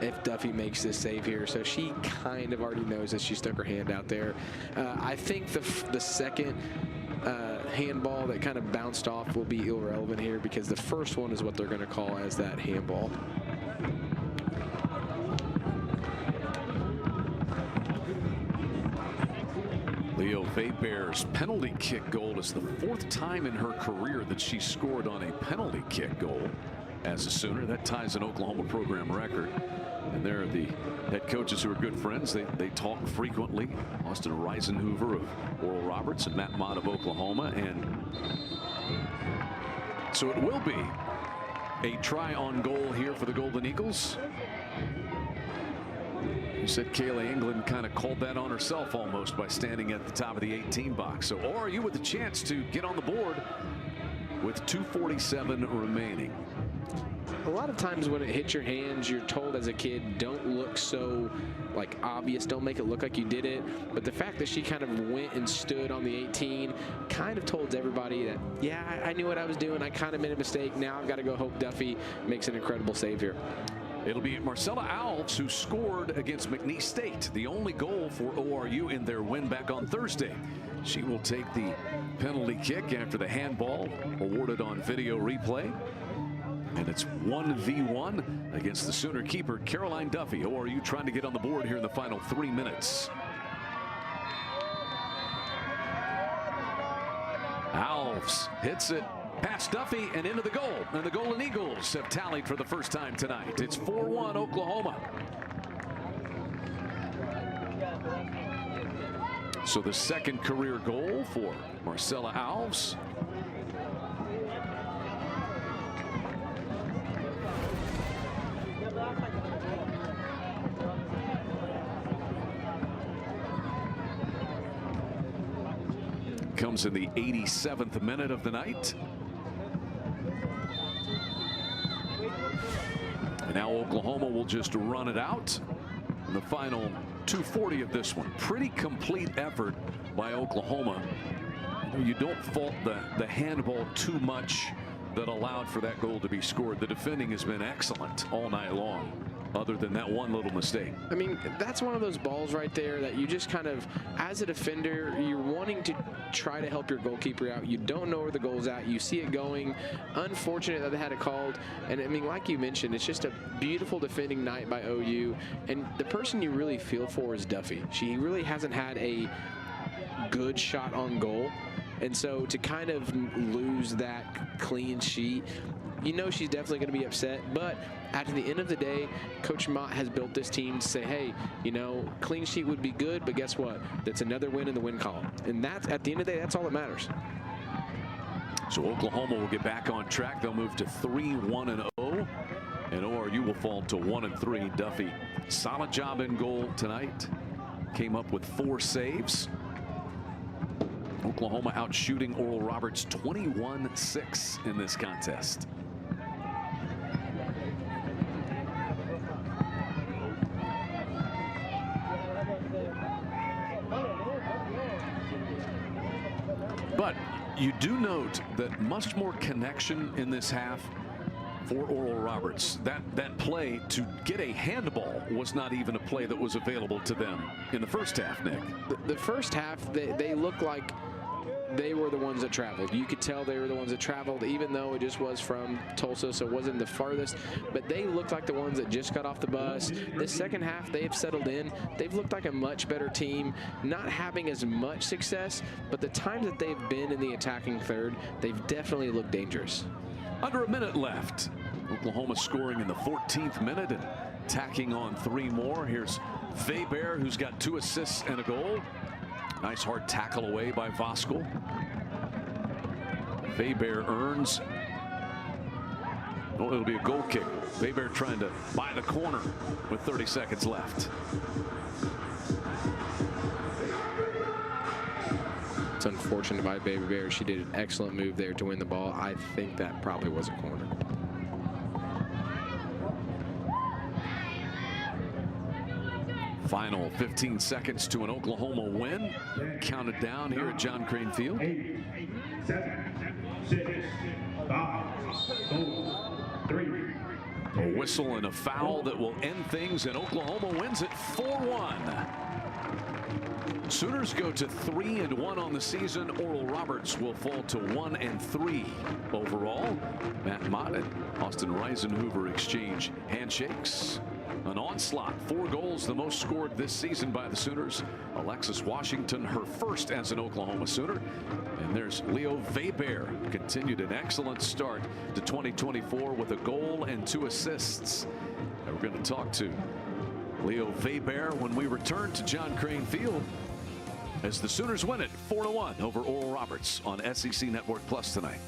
[SPEAKER 2] if Duffy makes this save here. So she kind of already knows that she stuck her hand out there. I think the second handball that kind of bounced off will be irrelevant here because the first one is what they're going to call as that handball.
[SPEAKER 1] Leo Weber's penalty kick goal is the 4th time in her career that she scored on a penalty kick goal as a Sooner. That ties an Oklahoma program record. And they're the head coaches who are good friends. They talk frequently. Austin Reisenhoover of Oral Roberts and Matt Mott of Oklahoma. And so it will be a try on goal here for the Golden Eagles. You said Kaylee England kind of called that on herself almost by standing at the top of the 18 box. So ORU with a chance to get on the board with 2:47 remaining.
[SPEAKER 2] A lot of times when it hits your hands, you're told as a kid, don't look so like obvious, don't make it look like you did it. But the fact that she kind of went and stood on the 18 kind of told everybody that, yeah, I knew what I was doing. I kind of made a mistake. Now I've got to go hope Duffy makes an incredible save here.
[SPEAKER 1] It'll be Marcella Alves who scored against McNeese State, the only goal for ORU in their win back on Thursday. She will take the penalty kick after the handball awarded on video replay. And it's 1v1 against the Sooner keeper, Caroline Duffy. ORU trying to get on the board here in the final 3 minutes. Alves hits it past Duffy and into the goal. And the Golden Eagles have tallied for the first time tonight. It's 4-1 Oklahoma. So the second career goal for Marcella Alves. Comes in the 87th minute of the night. And now Oklahoma will just run it out in the final 2:40 of this one. Pretty complete effort by Oklahoma. You don't fault the handball too much that allowed for that goal to be scored. The defending has been excellent all night long, other than that one little mistake.
[SPEAKER 2] I mean, that's one of those balls right there that you just kind of, as a defender, you're wanting to try to help your goalkeeper out. You don't know where the goal's at. You see it going. Unfortunate that they had it called. And I mean, like you mentioned, it's just a beautiful defending night by OU. And the person you really feel for is Duffy. She really hasn't had a good shot on goal. And so to kind of lose that clean sheet, you know she's definitely going to be upset. But at the end of the day, Coach Mott has built this team to say, hey, you know, clean sheet would be good, but guess what? That's another win in the win column. And that's, at the end of the day, that's all that matters.
[SPEAKER 1] So Oklahoma will get back on track. They'll move to 3-1-0. And ORU will fall to 1-3. Duffy, solid job in goal tonight. Came up with 4 saves. Oklahoma out shooting Oral Roberts 21-6 in this contest. But you do note that much more connection in this half for Oral Roberts. That play to get a handball was not even a play that was available to them in the first half, Nick.
[SPEAKER 2] The first half, they looked like they were the ones that traveled. You could tell they were the ones that traveled, even though it just was from Tulsa, so it wasn't the farthest. But they looked like the ones that just got off the bus. This second half, they've settled in. They've looked like a much better team, not having as much success, but the times that they've been in the attacking third, they've definitely looked dangerous.
[SPEAKER 1] Under a minute left. Oklahoma scoring in the 14th minute and tacking on 3 more. Here's Weber, who's got 2 assists and a goal. Nice hard tackle away by Voskuhl. Weber earns. Oh, it'll be a goal kick. Weber trying to buy the corner with 30 seconds left.
[SPEAKER 2] It's unfortunate by Weber. She did an excellent move there to win the ball. I think that probably was a corner.
[SPEAKER 1] Final 15 seconds to an Oklahoma win. Counted down here at John Crane Field.
[SPEAKER 3] 8, 7, 6, 5, 4, 3.
[SPEAKER 1] A whistle and a foul that will end things, and Oklahoma wins it 4-1. Sooners go to 3-1 on the season. Oral Roberts will fall to 1-3 overall. Matt Mott and Austin Reisenhoover exchange handshakes. An onslaught, 4 goals, the most scored this season by the Sooners. Alexis Washington, her first as an Oklahoma Sooner. And there's Leo Weber, continued an excellent start to 2024 with a goal and 2 assists. And we're going to talk to Leo Weber when we return to John Crane Field as the Sooners win it 4-1 over Oral Roberts on SEC Network Plus tonight.